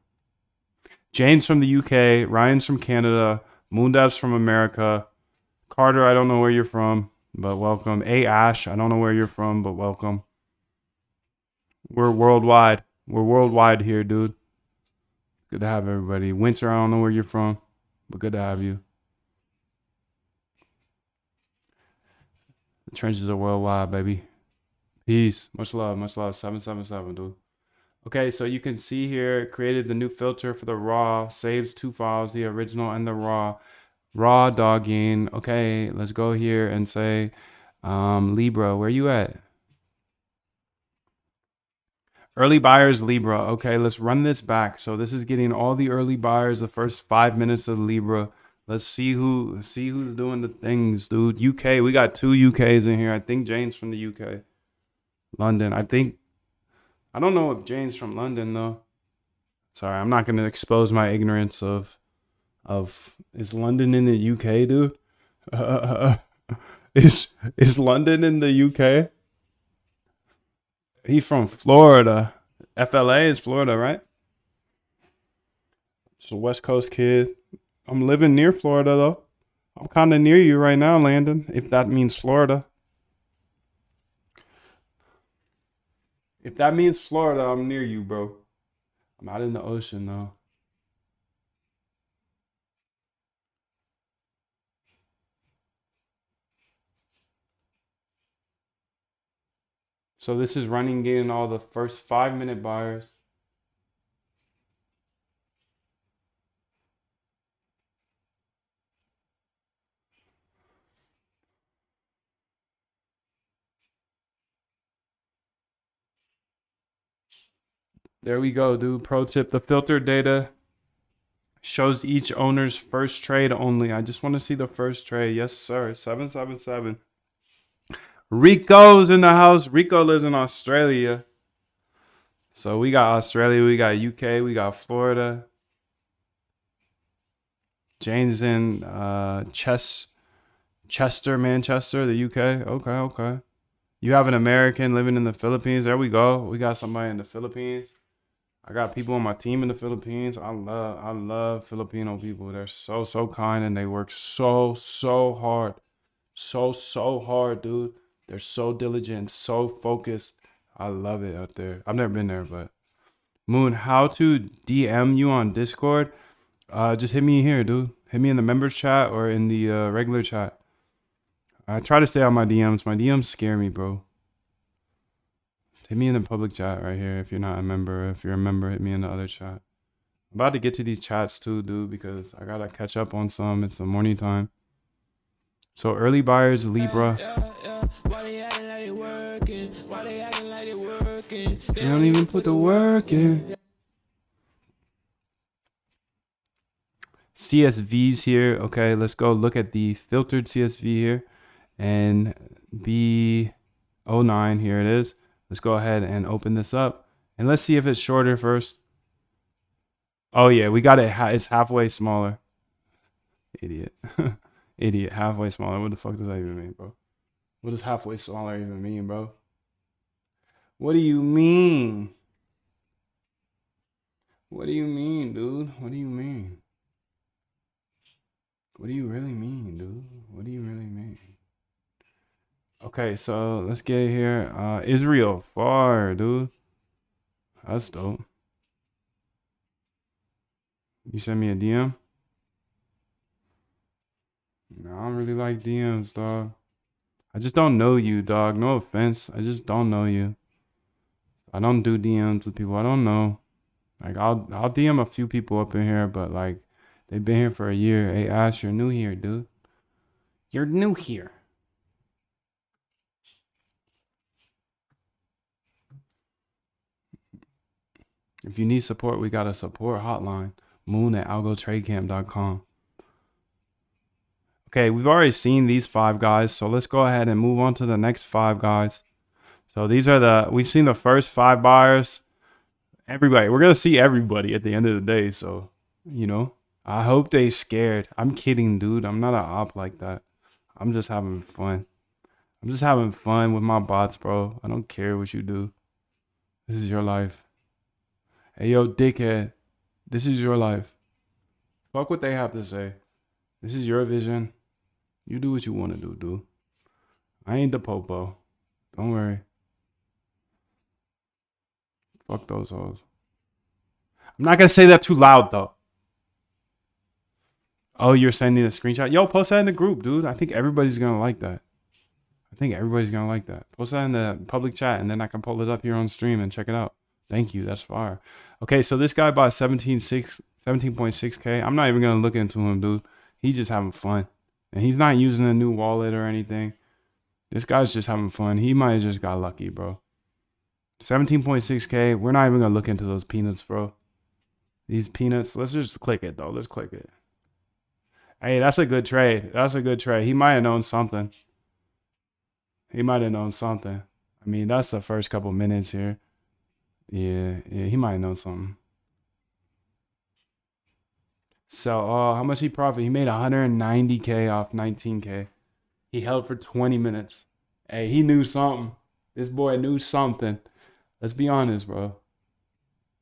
Jane's from the UK. Ryan's from Canada. Moondev's from America. Carter, I don't know where you're from, but welcome. A Ash, I don't know where you're from, but welcome. We're worldwide. We're worldwide here, dude. Good to have everybody. Winter, I don't know where you're from, but good to have you. The trenches are worldwide, baby. Peace. Much love. Much love. 777, dude. Okay, so you can see here, it created the new filter for the raw, saves 2 files, the original and the raw. Raw dogging. Okay, let's go here and say, Libra, where you at? Early buyers, Libra. Okay, let's run this back. So this is getting all the early buyers, the first 5 minutes of Libra. Let's see who's doing the things, dude. UK, we got 2 UKs in here. I think Jane's from the UK. London. I don't know if Jane's from London though. Sorry, I'm not gonna expose my ignorance of is London in the UK, dude? Is London in the UK? He's from Florida. FLA is Florida, right? Just a West Coast kid. I'm living near Florida though. I'm kind of near you right now, Landon, if that means Florida. If that means Florida, I'm near you, bro. I'm out in the ocean though. So this is running, getting all the first 5-minute buyers. There we go, dude. Pro tip, the filter data shows each owner's first trade only. I just want to see the first trade. Yes, sir. 777. Rico's in the house. Rico lives in Australia. So we got Australia, we got UK, we got Florida. Jane's in Chester, Manchester, the UK. Okay, okay. You have an American living in the Philippines. There we go. We got somebody in the Philippines. I got people on my team in the Philippines. I love Filipino people. They're so kind and they work so hard. So hard, dude. They're so diligent, so focused. I love it out there. I've never been there, but Moon, how to DM you on Discord? Just hit me here, dude. Hit me in the members chat or in the regular chat. I try to stay out my DMs. My DMs scare me, bro. Hit me in the public chat right here if you're not a member. If you're a member, hit me in the other chat. I'm about to get to these chats too, dude, because I gotta catch up on some. It's the morning time. So early buyers, Libra. They don't even put the work in. CSVs here. Okay, let's go look at the filtered CSV here. And B09, here it is. Let's go ahead and open this up. And let's see if it's shorter first. Oh yeah, we got it. It's halfway smaller. Idiot. Idiot. Halfway smaller. What the fuck does that even mean, bro? What does halfway smaller even mean, bro? What do you mean? What do you mean, dude? What do you mean? What do you really mean, dude? What do you really mean? Okay, so let's get here. Israel, far, dude. That's dope. You send me a DM? No, I don't really like DMs, dog. I just don't know you, dog. No offense. I just don't know you. I don't do DMs with people I don't know. Like I'll DM a few people up in here, but like they've been here for a year. Hey Ash, you're new here, dude. You're new here. If you need support, we got a support hotline. moon@algotradecamp.com. Okay, we've already seen these 5 guys, so let's go ahead and move on to the next 5 guys. So these are we've seen the first 5 buyers. Everybody, we're gonna see everybody at the end of the day. So, you know, I hope they scared. I'm kidding, dude. I'm not an op like that. I'm just having fun. I'm just having fun with my bots, bro. I don't care what you do. This is your life. Hey, yo, dickhead. This is your life. Fuck what they have to say. This is your vision. You do what you want to do, dude. I ain't the popo. Don't worry. Fuck those hoes. I'm not gonna say that too loud though. Oh, you're sending a screenshot? Yo, post that in the group, dude. I think everybody's gonna like that. I think everybody's gonna like that. Post that in the public chat, and then I can pull it up here on stream and check it out. Thank you. That's fire. Okay, so this guy bought 17.6K. I'm not even gonna look into him, dude. He's just having fun, and he's not using a new wallet or anything. This guy's just having fun. He might have just got lucky, bro. 17.6K. We're not even gonna look into those peanuts, bro. These peanuts. Let's just click it though. Let's click it. Hey, that's a good trade. That's a good trade. He might have known something. He might have known something. I mean, that's the first couple minutes here. Yeah, he might have known something. So, how much he profit? He made 190K off 19K. He held for 20 minutes. Hey, he knew something. This boy knew something. Let's be honest, bro.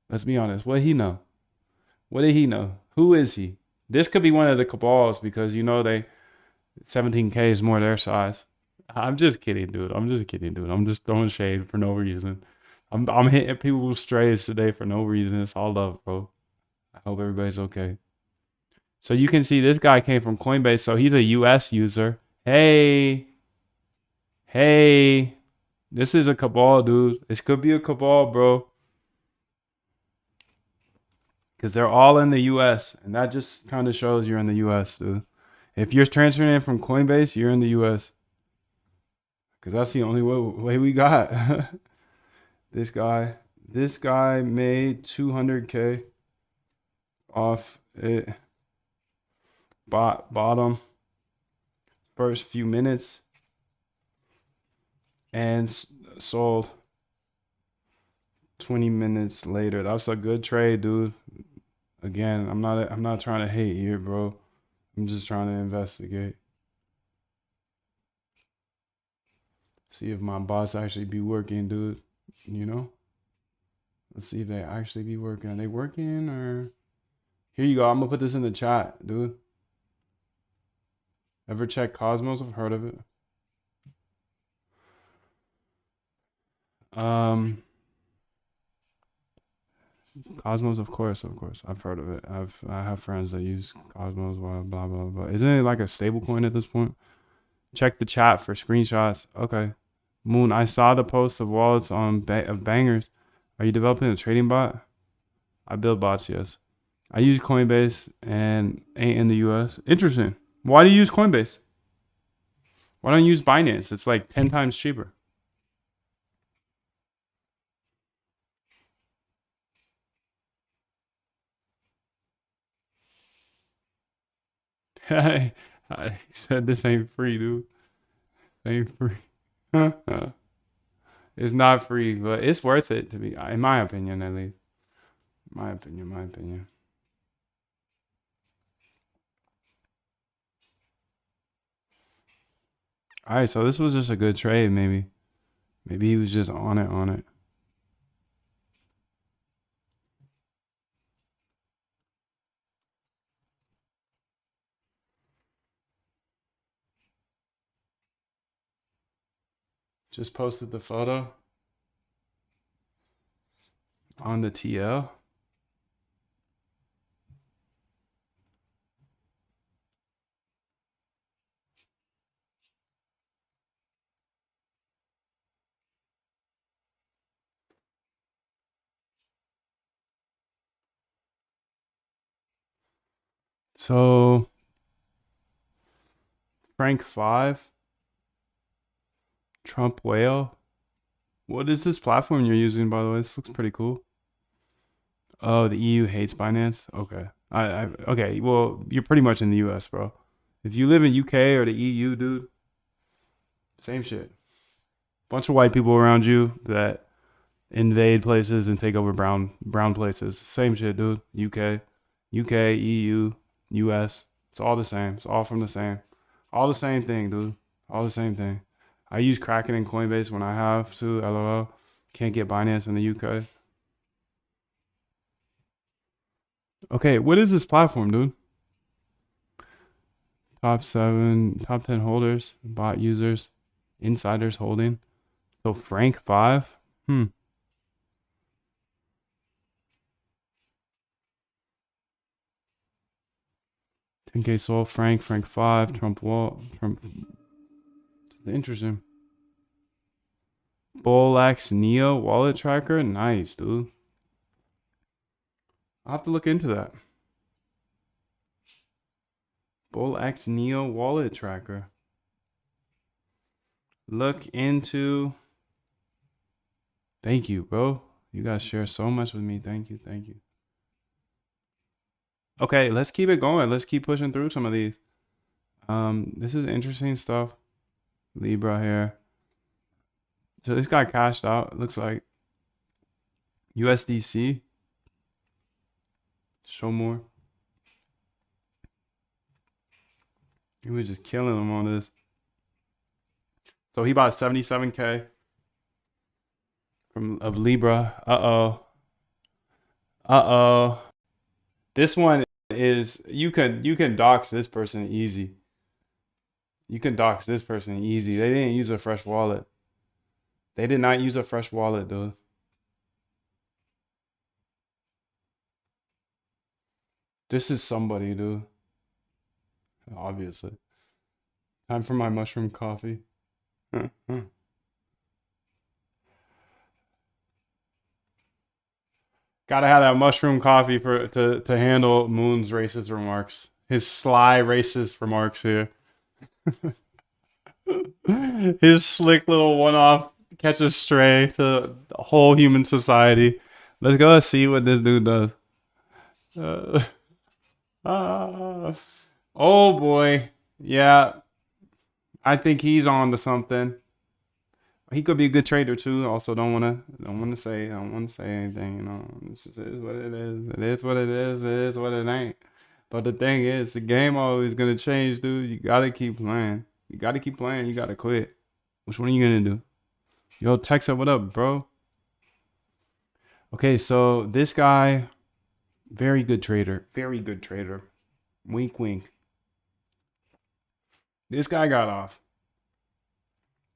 Let's be honest. What did he know? What did he know? Who is he? This could be one of the cabals because you know 17K is more their size. I'm just kidding, dude. I'm just kidding, dude. I'm just throwing shade for no reason. I'm hitting people with strays today for no reason. It's all love, bro. I hope everybody's okay. So you can see this guy came from Coinbase, so he's a US user. Hey, this is a cabal, dude. This could be a cabal, bro. Because they're all in the US, and that just kind of shows you're in the US, dude. If you're transferring in from Coinbase, you're in the US. Because that's the only way we got. This guy made 200K off it. Bottom first few minutes and sold 20 minutes later. That's a good trade, dude. Again, I'm not trying to hate here, bro. I'm just trying to investigate. See if my bots actually be working, dude. You know? Let's see if they actually be working. Are they working or... Here you go. I'm gonna put this in the chat, dude. Ever check Cosmos? I've heard of it. Cosmos, of course. I've heard of it. I have friends that use Cosmos. Blah blah blah blah. Isn't it like a stable coin at this point? Check the chat for screenshots. Okay. Moon, I saw the post of wallets on of bangers. Are you developing a trading bot? I build bots, yes. I use Coinbase and ain't in the US. Interesting. Why do you use Coinbase? Why don't you use Binance? It's like 10 times cheaper. He said this ain't free, dude. Ain't free. It's not free, but it's worth it to be, in my opinion, at least. My opinion. All right, so this was just a good trade, maybe. Maybe he was just on it. Just posted the photo on the TL. So Frank 5, Trump Whale. What is this platform you're using, by the way? This looks pretty cool. Oh, the EU hates Binance. Okay. Okay. Well, you're pretty much in the US, bro. If you live in UK or the EU, dude, same shit. Bunch of white people around you that invade places and take over brown places. Same shit, dude. UK, EU, US. It's all the same. It's all from the same. All the same thing, dude. All the same thing. I use Kraken and Coinbase when I have to. LOL. Can't get Binance in the UK. Okay, what is this platform, dude? Top 10 holders, bot users, insiders holding. So Frank 5. 10K sold. Frank 5. Trump Wall. Trump. Interesting. Bolax Neo wallet tracker. Nice, dude. I'll have to look into that. Bolax Neo wallet tracker. Look into. Thank you, bro. You guys share so much with me. Thank you. Thank you. Okay, let's keep it going. Let's keep pushing through some of these. This is interesting stuff. Libra here. So this guy cashed out. It looks like USDC. Show more. He was just killing him on this. So he bought 77K of Libra. Uh-oh. This one is you can dox this person easy. You can dox this person easy. They didn't use a fresh wallet. They did not use a fresh wallet, dude. This is somebody, dude. Obviously. Time for my mushroom coffee. Gotta have that mushroom coffee to handle Moon's racist remarks. His sly racist remarks here. His slick little one-off catch a stray to the whole human society. Let's go see what this dude does. Oh boy. Yeah. I think he's on to something. He could be a good trader too. Also, don't wanna say anything. You know, this is what it is. It is what it is. It is what it ain't. But the thing is, the game always gonna change, dude. You gotta keep playing. You gotta keep playing. You gotta quit. Which one are you gonna do? Yo, Texa, what up, bro? Okay, so this guy, very good trader. Very good trader. Wink, wink. This guy got off.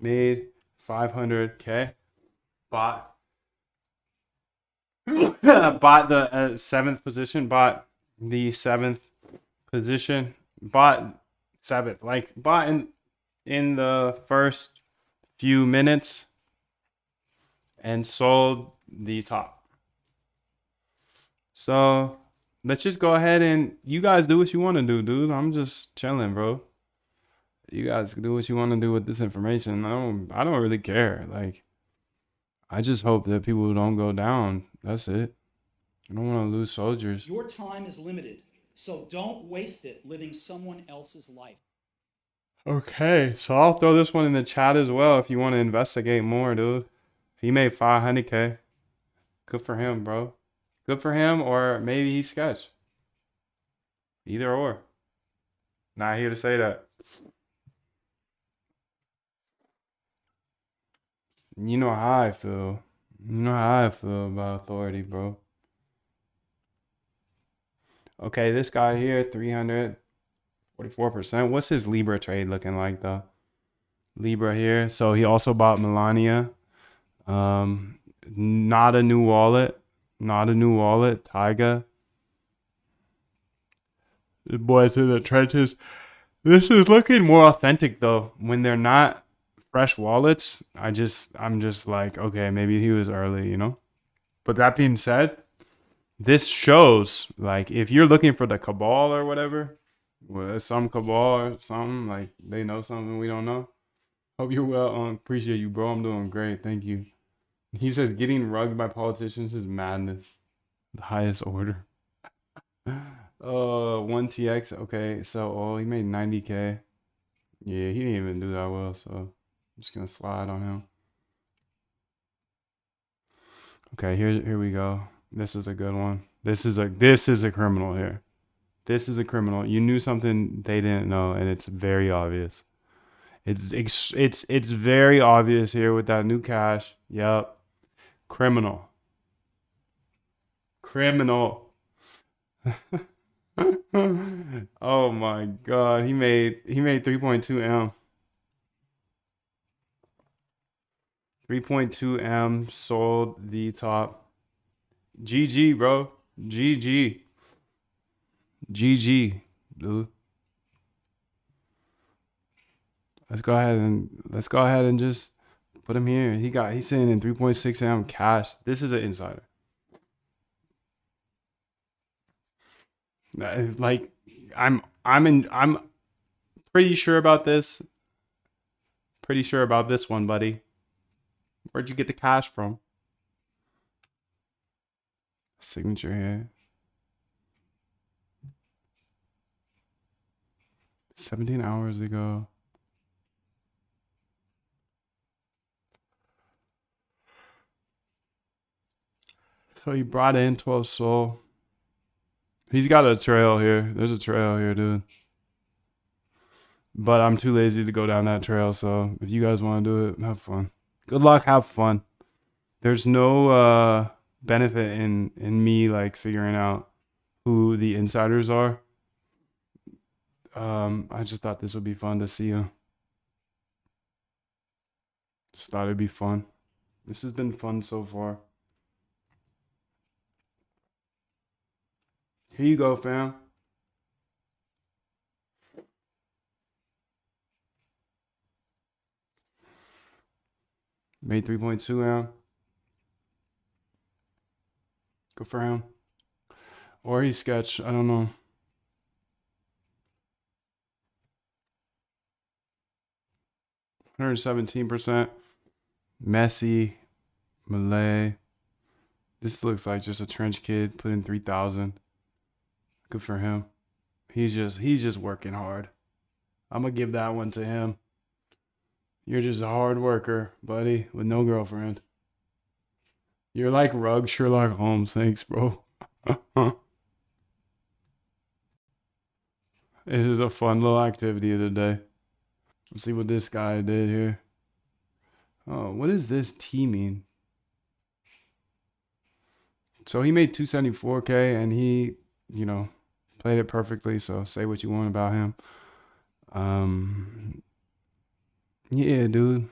Made 500K. Bought bought the seventh position. Bought the seventh position. Bought seventh. Like bought in the first few minutes and sold the top. So let's just go ahead and you guys do what you want to do, dude. I'm just chilling, bro. You guys do what you want to do with this information. I don't really care. Like, I just hope that people don't go down. That's it. I don't want to lose soldiers. Your time is limited, so don't waste it living someone else's life. Okay, so I'll throw this one in the chat as well if you want to investigate more, dude. He made 500K. Good for him, bro. Good for him, or maybe he sketched. Either or. Not here to say that. You know how I feel. You know how I feel about authority, bro. Okay, this guy here, 344%. What's his Libra trade looking like, though? Libra here. So he also bought Melania. Not a new wallet. Not a new wallet. Tyga. The boys in the trenches. This is looking more authentic, though. When they're not fresh wallets, I'm just like, okay, maybe he was early, you know? But that being said, this shows, like, if you're looking for the cabal or whatever, well, some cabal or something, like, they know something we don't know. Hope you're well. Appreciate you, bro. I'm doing great. Thank you. He says getting rugged by politicians is madness. The highest order. 1TX. Okay, so he made 90K. Yeah, he didn't even do that well, so I'm just gonna slide on him. Okay, here we go. This is a good one. This is a criminal here. This is a criminal. You knew something they didn't know, and it's very obvious. It's very obvious here with that new cash. Yep. Criminal. Oh my god. He made 3.2 M. 3.2 M sold the top. GG, bro. GG. GG, dude. let's go ahead and just put him here. He's sitting in 3.6 M cash. This is an insider. Like I'm pretty sure about this. Pretty sure about this one, buddy. Where'd you get the cash from? Signature here. 17 hours ago. So he brought in 12 soul. He's got a trail here. There's a trail here, dude. But I'm too lazy to go down that trail. So if you guys want to do it, have fun. Good luck. Have fun. There's no benefit in me like figuring out who the insiders are. I just thought this would be fun to see you. Just thought it'd be fun. This has been fun so far. Here you go, fam. Made 3.2 M. Good for him. Or he sketched. I don't know. %117%. Messi. Malay. This looks like just a trench kid put in 3,000. Good for him. He's just working hard. I'm gonna give that one to him. You're just a hard worker, buddy, with no girlfriend. You're like Rug Sherlock Holmes. Thanks, bro. It is a fun little activity of the day. Let's see what this guy did here. Oh, what does this T mean? So he made 274K and he, played it perfectly. So say what you want about him. Yeah, dude.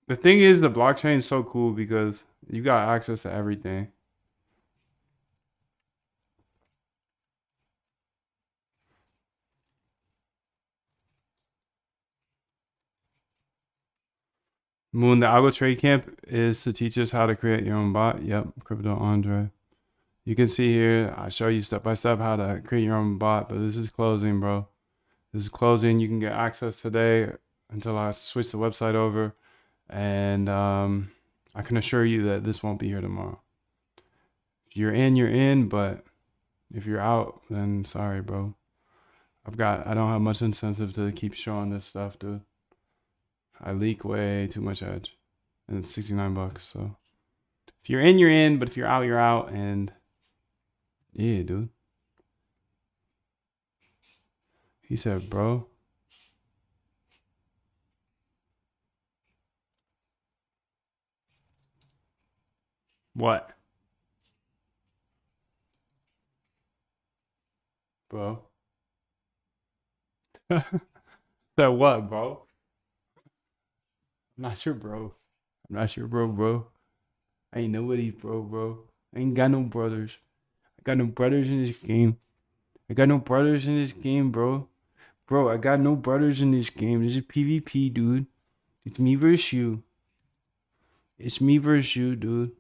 The thing is, the blockchain is so cool because you got access to everything. Moon, the Algo Trade Camp is to teach us how to create your own bot. Yep, Crypto Andre. You can see here, I show you step by step how to create your own bot, but this is closing, bro. This is closing. You can get access today until I switch the website over. And I can assure you that this won't be here tomorrow. If you're in, but if you're out, then sorry, bro. I don't have much incentive to keep showing this stuff, dude. I leak way too much edge. And it's $69, so if you're in, you're in, but if you're out, you're out. And yeah, dude. He said, bro. What? Bro. Said what, bro? I'm not sure, bro. I'm not sure, bro. I ain't nobody's bro. I ain't got no brothers. I got no brothers in this game. Bro. Bro, I got no brothers in this game. This is PvP, dude. It's me versus you. Dude.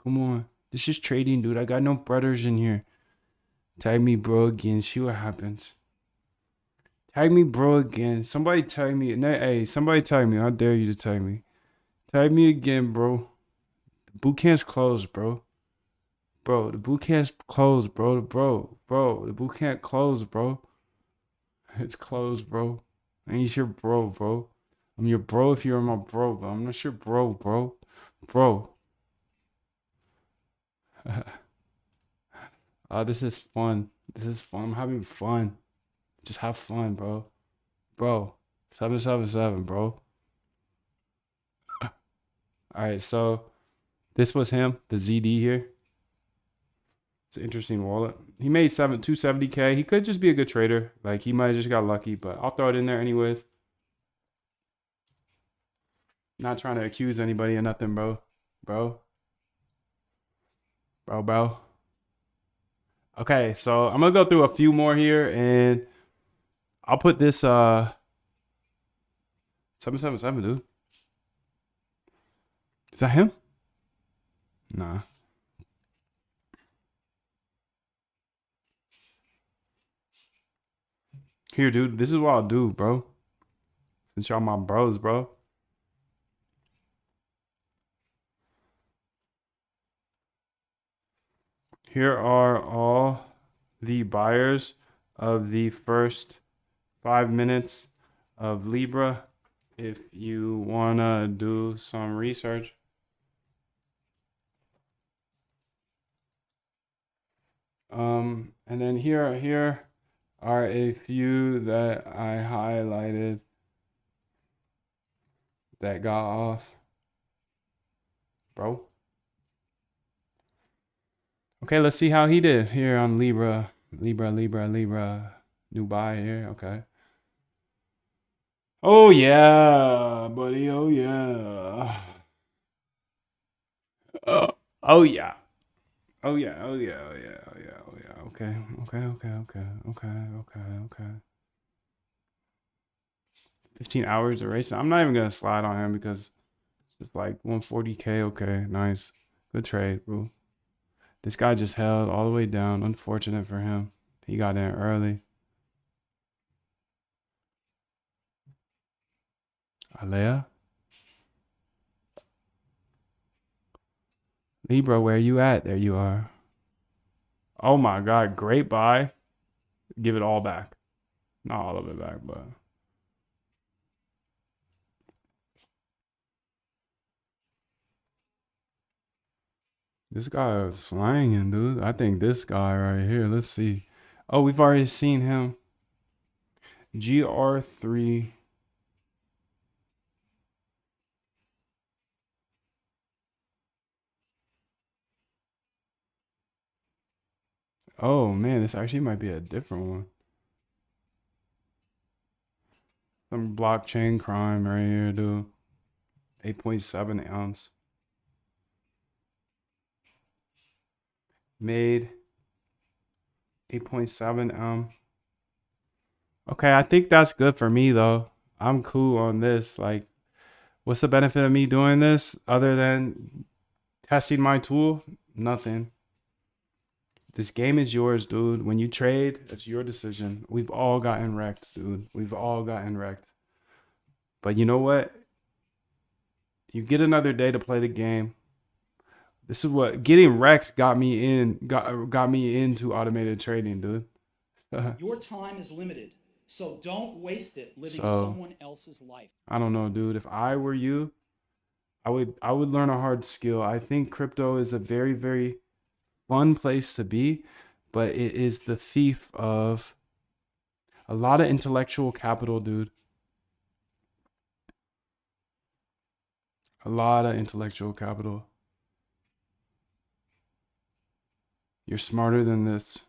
Come on. This is trading, dude. I got no brothers in here. Tag me, bro, again. See what happens. Tag me, bro, again. Somebody tag me. Hey, somebody tag me. I dare you to tag me. Tag me again, bro. The boot camp's closed, bro. Bro, the boot camp's closed, bro. Bro, the boot camp closed, bro. It's closed, bro. I ain't your bro. I'm your bro if you're my bro, but I'm not your bro. Bro. This is fun. I'm having fun. Just have fun, bro. Bro. 777, bro. Alright, so this was him, the ZD here. It's an interesting wallet. He made 270K. He could just be a good trader. Like, he might have just got lucky, but I'll throw it in there anyways. Not trying to accuse anybody of nothing, bro. Bro. Okay, so I'm gonna go through a few more here, and I'll put this 777, dude. Is that him? Nah. Here, dude. This is what I'll do, bro. Since y'all my bros, bro. Here are all the buyers of the first 5 minutes of Libra. If you wanna do some research. And then here are a few that I highlighted that got off, bro. Okay, let's see how he did here on Libra. New buy here, okay. Oh yeah, buddy, oh yeah. Oh yeah. Oh yeah, oh yeah, oh yeah, oh yeah, oh yeah. Okay. 15 hours of racing. I'm not even gonna slide on him because it's just like 140K. Okay, nice. Good trade, bro. This guy just held all the way down. Unfortunate for him. He got in early. Alea? Libra, where you at? There you are. Oh my god, great buy. Give it all back. Not all of it back, but this guy is slanging, dude. I think this guy right here. Let's see. Oh, we've already seen him. GR3. Oh man, this actually might be a different one. Some blockchain crime right here, dude. 8.7 ounce. Made 8.7 Okay, I think that's good for me though. I'm cool on this. Like, what's the benefit of me doing this other than testing my tool? Nothing. This game is yours, dude. When you trade, it's your decision. We've all gotten wrecked, dude. We've all gotten wrecked. But you know what? You get another day to play the game. This is what getting wrecked got me into automated trading, dude. Your time is limited, so don't waste it living So, someone else's life. I don't know, dude. If I were you, I would learn a hard skill. I think crypto is a very, very fun place to be, but it is the thief of a lot of intellectual capital, dude. A lot of intellectual capital. You're smarter than this.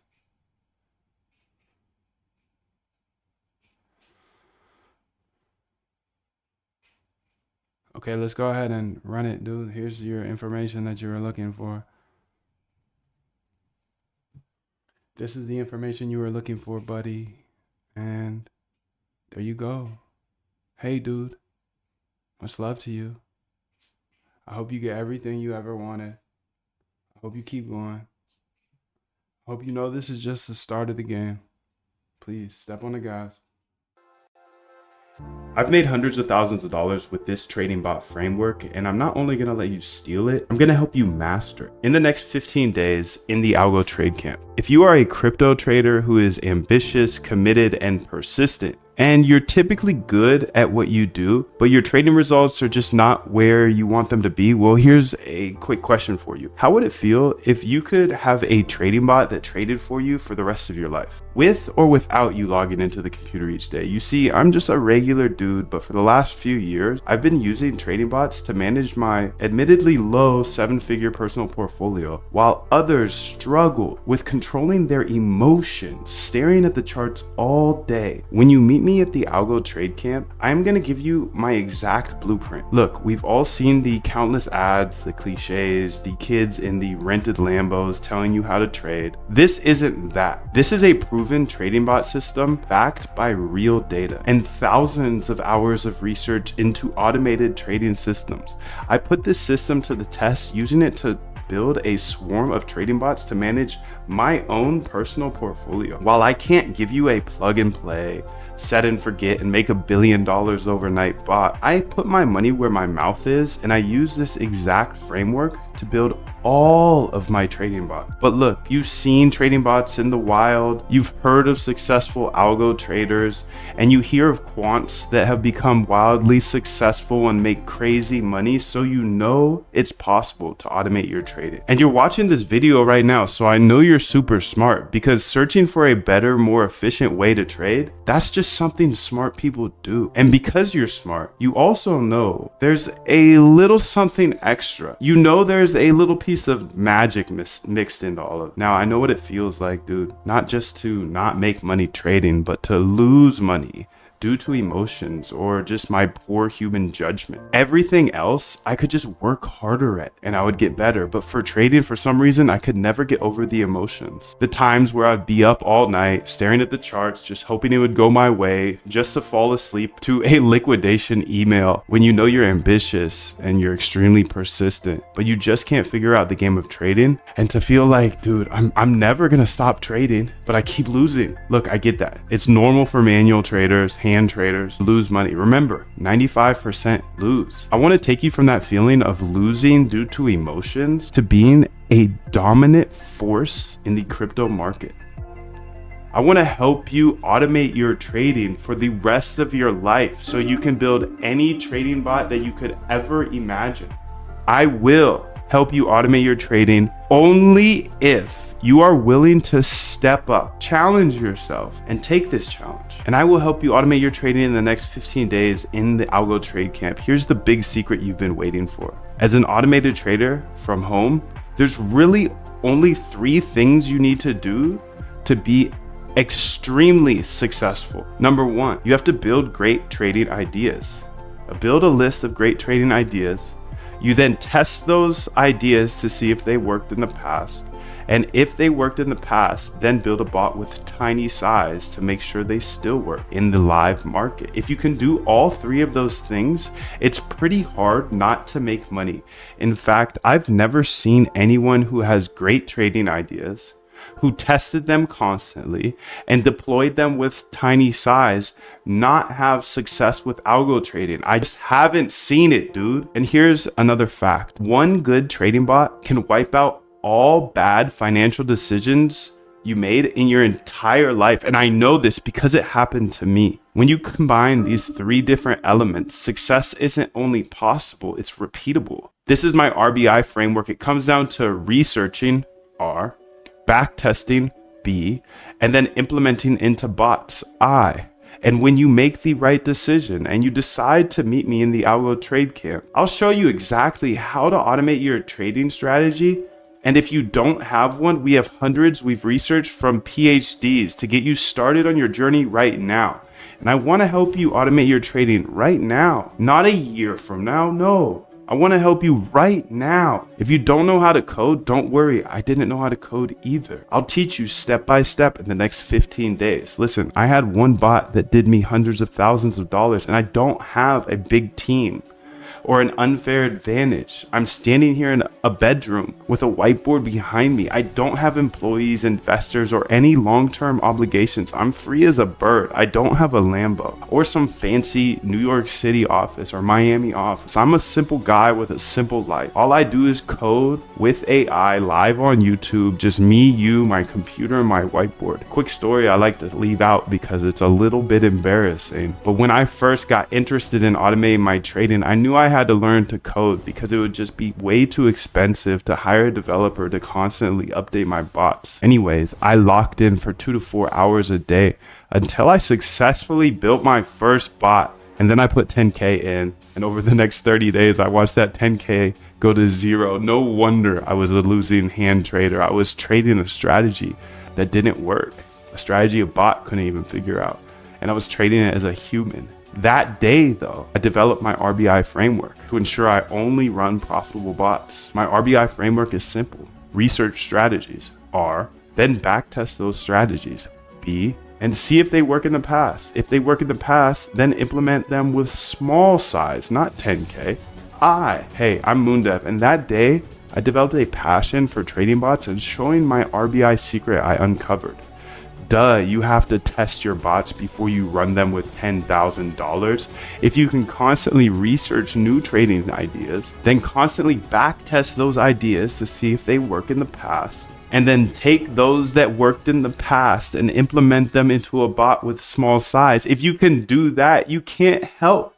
Okay, let's go ahead and run it, dude. Here's your information that you were looking for. This is the information you were looking for, buddy. And there you go. Hey, dude. Much love to you. I hope you get everything you ever wanted. I hope you keep going. I hope you know this is just the start of the game. Please step on the gas. I've made hundreds of thousands of dollars with this trading bot framework, and I'm not only going to let you steal it, I'm going to help you master it in the next 15 days in the Algo Trade Camp. If you are a crypto trader who is ambitious, committed, and persistent, and you're typically good at what you do, but your trading results are just not where you want them to be, well, here's a quick question for you. How would it feel if you could have a trading bot that traded for you for the rest of your life? With or without you logging into the computer each day? You see, I'm just a regular dude, but for the last few years, I've been using trading bots to manage my admittedly low 7-figure personal portfolio, while others struggle with controlling their emotions, staring at the charts all day. When you meet me at the Algo Trade Camp, I'm gonna give you my exact blueprint. Look, we've all seen the countless ads, the cliches, the kids in the rented Lambos telling you how to trade. This isn't that. This is a proven trading bot system backed by real data and thousands of hours of research into automated trading systems. I put this system to the test using it to build a swarm of trading bots to manage my own personal portfolio. While I can't give you a plug and play, set and forget and make $1 billion overnight bot, I put my money where my mouth is, and I use this exact framework to build all of my trading bots. But look, you've seen trading bots in the wild, you've heard of successful algo traders, and you hear of quants that have become wildly successful and make crazy money, so you know it's possible to automate your trading. And you're watching this video right now, so I know you're super smart, because searching for a better, more efficient way to trade, that's just something smart people do. And because you're smart, you also know there's a little something extra. You know there's a little piece of magic mixed into all of it. Now, I know what it feels like, dude. Not just to not make money trading, but to lose money due to emotions or just my poor human judgment. Everything else I could just work harder at and I would get better, but for trading, for some reason I could never get over the emotions. The times where I'd be up all night staring at the charts, just hoping it would go my way, just to fall asleep to a liquidation email. When you know you're ambitious and you're extremely persistent, but you just can't figure out the game of trading, and to feel like, dude, I'm never gonna stop trading, but I keep losing. Look, I get that. It's normal for manual traders, hand traders, lose money. Remember, 95% lose. I want to take you from that feeling of losing due to emotions to being a dominant force in the crypto market. I want to help you automate your trading for the rest of your life so you can build any trading bot that you could ever imagine. I will help you automate your trading only if you are willing to step up, challenge yourself, and take this challenge. And I will help you automate your trading in the next 15 days in the Algo Trade Camp. Here's the big secret you've been waiting for. As an automated trader from home, there's really only 3 things you need to do to be extremely successful. Number 1, you have to build great trading ideas. Build a list of great trading ideas. You then test those ideas to see if they worked in the past. And if they worked in the past, then build a bot with tiny size to make sure they still work in the live market. If you can do all 3 of those things, it's pretty hard not to make money. In fact, I've never seen anyone who has great trading ideas, who tested them constantly and deployed them with tiny size, not have success with algo trading. I just haven't seen it, dude. And here's another fact. One good trading bot can wipe out all bad financial decisions you made in your entire life. And I know this because it happened to me. When you combine these 3 different elements, success isn't only possible, it's repeatable. This is my RBI framework. It comes down to researching, R, backtesting, B, and then implementing into bots, I. And when you make the right decision and you decide to meet me in the Algo Trade Camp, I'll show you exactly how to automate your trading strategy. And if you don't have one, we have hundreds we've researched from PhDs to get you started on your journey right now. And I want to help you automate your trading right now, not a year from now, no. I want to help you right now. If you don't know how to code, don't worry. I didn't know how to code either. I'll teach you step by step in the next 15 days. Listen, I had one bot that did me hundreds of thousands of dollars, and I don't have a big team or an unfair advantage. I'm standing here in a bedroom with a whiteboard behind me. I don't have employees, investors, or any long-term obligations. I'm free as a bird. I don't have a Lambo or some fancy New York City office or Miami office. I'm a simple guy with a simple life. All I do is code with AI live on YouTube, just me, you, my computer, and my whiteboard. Quick story I like to leave out because it's a little bit embarrassing. But when I first got interested in automating my trading, I knew I had to learn to code because it would just be way too expensive to hire a developer to constantly update my bots. Anyways, I locked in for 2 to 4 hours a day until I successfully built my first bot. And then I put 10K in, and over the next 30 days, I watched that 10K go to 0. No wonder I was a losing hand trader. I was trading a strategy that didn't work, a strategy a bot couldn't even figure out. and I was trading it as a human. That day though, I developed my RBI framework to ensure I only run profitable bots. My RBI framework is simple. Research strategies. R, then backtest those strategies. B, and see if they work in the past. If they work in the past, then implement them with small size, not 10K. Hey, I'm Moondev, and that day, I developed a passion for trading bots and showing my RBI secret I uncovered. You have to test your bots before you run them with $10,000. If you can constantly research new trading ideas, then constantly backtest those ideas to see if they work in the past, and then take those that worked in the past and implement them into a bot with small size. If you can do that, you can't help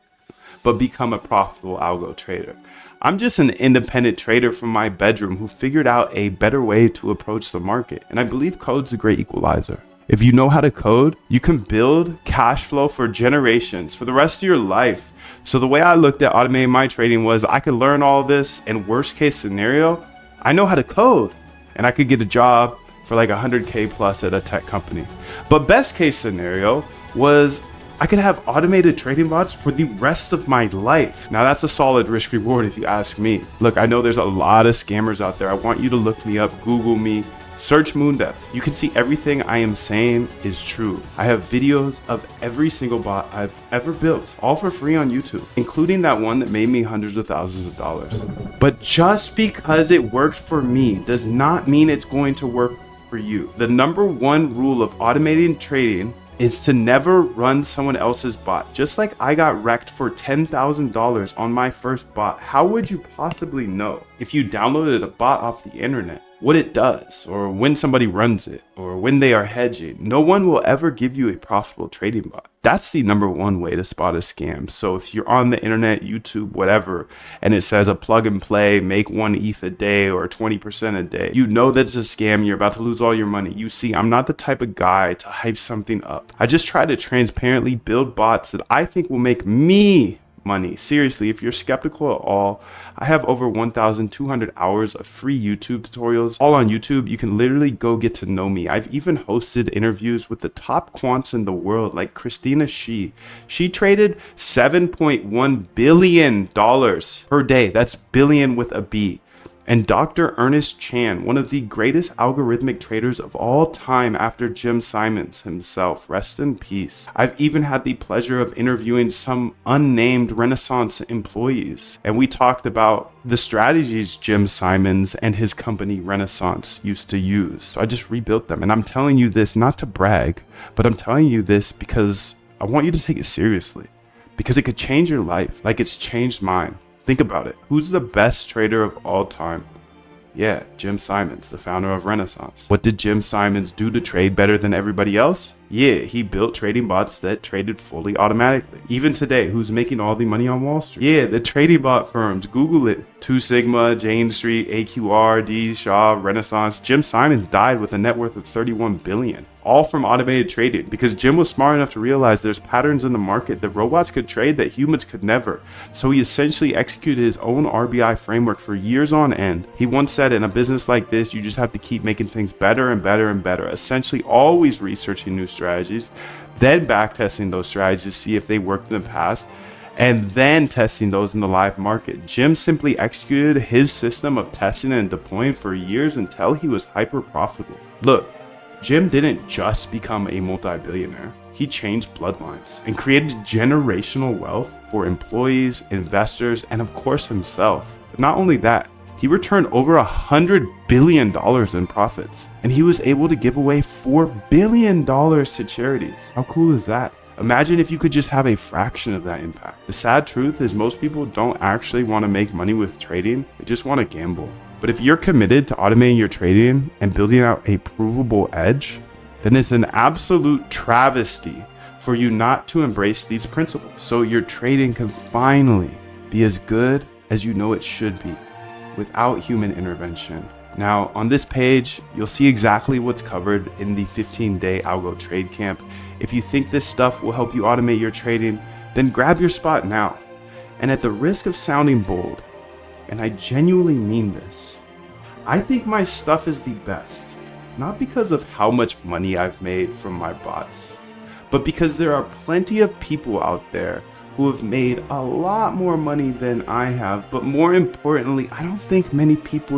but become a profitable algo trader. I'm just an independent trader from my bedroom who figured out a better way to approach the market, and I believe code's a great equalizer. If you know how to code, you can build cash flow for generations, for the rest of your life. So the way I looked at automating my trading was I could learn all this, and worst case scenario, I know how to code and I could get a job for like 100K plus at a tech company. But best case scenario was I could have automated trading bots for the rest of my life. Now that's a solid risk reward if you ask me. Look, I know there's a lot of scammers out there. I want you to look me up, Google me, search Moondev. You can see everything I am saying is true. I have videos of every single bot I've ever built, all for free on YouTube, including that one that made me hundreds of thousands of dollars. But just because it worked for me does not mean it's going to work for you. The number one rule of automating trading is to never run someone else's bot. Just like I got wrecked for $10,000 on my first bot, how would you possibly know if you downloaded a bot off the internet what it does, or when somebody runs it, or when they are hedging? No one will ever give you a profitable trading bot. That's the number one way to spot a scam. So if you're on the internet, YouTube, whatever, and it says a plug and play, make 1 ETH a day or 20% a day, you know that's a scam. You're about to lose all your money. You see, I'm not the type of guy to hype something up. I just try to transparently build bots that I think will make me money. Seriously, if you're skeptical at all, I have over 1,200 hours of free YouTube tutorials, all on YouTube. You can literally go get to know me. I've even hosted interviews with the top quants in the world, like Christina Shi. She traded $7.1 billion per day. That's billion with a B. And Dr. Ernest Chan, one of the greatest algorithmic traders of all time after Jim Simons himself. Rest in peace. I've even had the pleasure of interviewing some unnamed Renaissance employees, and we talked about the strategies Jim Simons and his company Renaissance used to use. So I just rebuilt them, and I'm telling you this not to brag, but I'm telling you this because I want you to take it seriously, because it could change your life like it's changed mine. Think about it. Who's the best trader of all time? Yeah, Jim Simons, the founder of Renaissance. What did Jim Simons do to trade better than everybody else? Yeah, he built trading bots that traded fully automatically. Even today, who's making all the money on Wall Street? Yeah, the trading bot firms. Google it. 2 Sigma, Jane Street, AQR, D, Shaw, Renaissance. Jim Simons died with a net worth of $31 billion. All from automated trading, because Jim was smart enough to realize there's patterns in the market that robots could trade that humans could never. So he essentially executed his own RBI framework for years on end. He once said, in a business like this, you just have to keep making things better and better and better. Essentially always researching new strategies, then backtesting those strategies to see if they worked in the past, and then testing those in the live market. Jim simply executed his system of testing and deploying for years until he was hyper profitable. Look, Jim didn't just become a multi-billionaire. He changed bloodlines and created generational wealth for employees, investors, and of course himself. But not only that, he returned over $100 billion in profits, and he was able to give away $4 billion to charities. How cool is that? Imagine if you could just have a fraction of that impact. The sad truth is most people don't actually want to make money with trading, they just want to gamble. But if you're committed to automating your trading and building out a provable edge, then it's an absolute travesty for you not to embrace these principles, so your trading can finally be as good as you know it should be without human intervention. Now, on this page, you'll see exactly what's covered in the 15-day Algo Trade Camp. If you think this stuff will help you automate your trading, then grab your spot now. And at the risk of sounding bold, and I genuinely mean this, I think my stuff is the best, not because of how much money I've made from my bots, but because there are plenty of people out there who have made a lot more money than I have. But more importantly, I don't think many people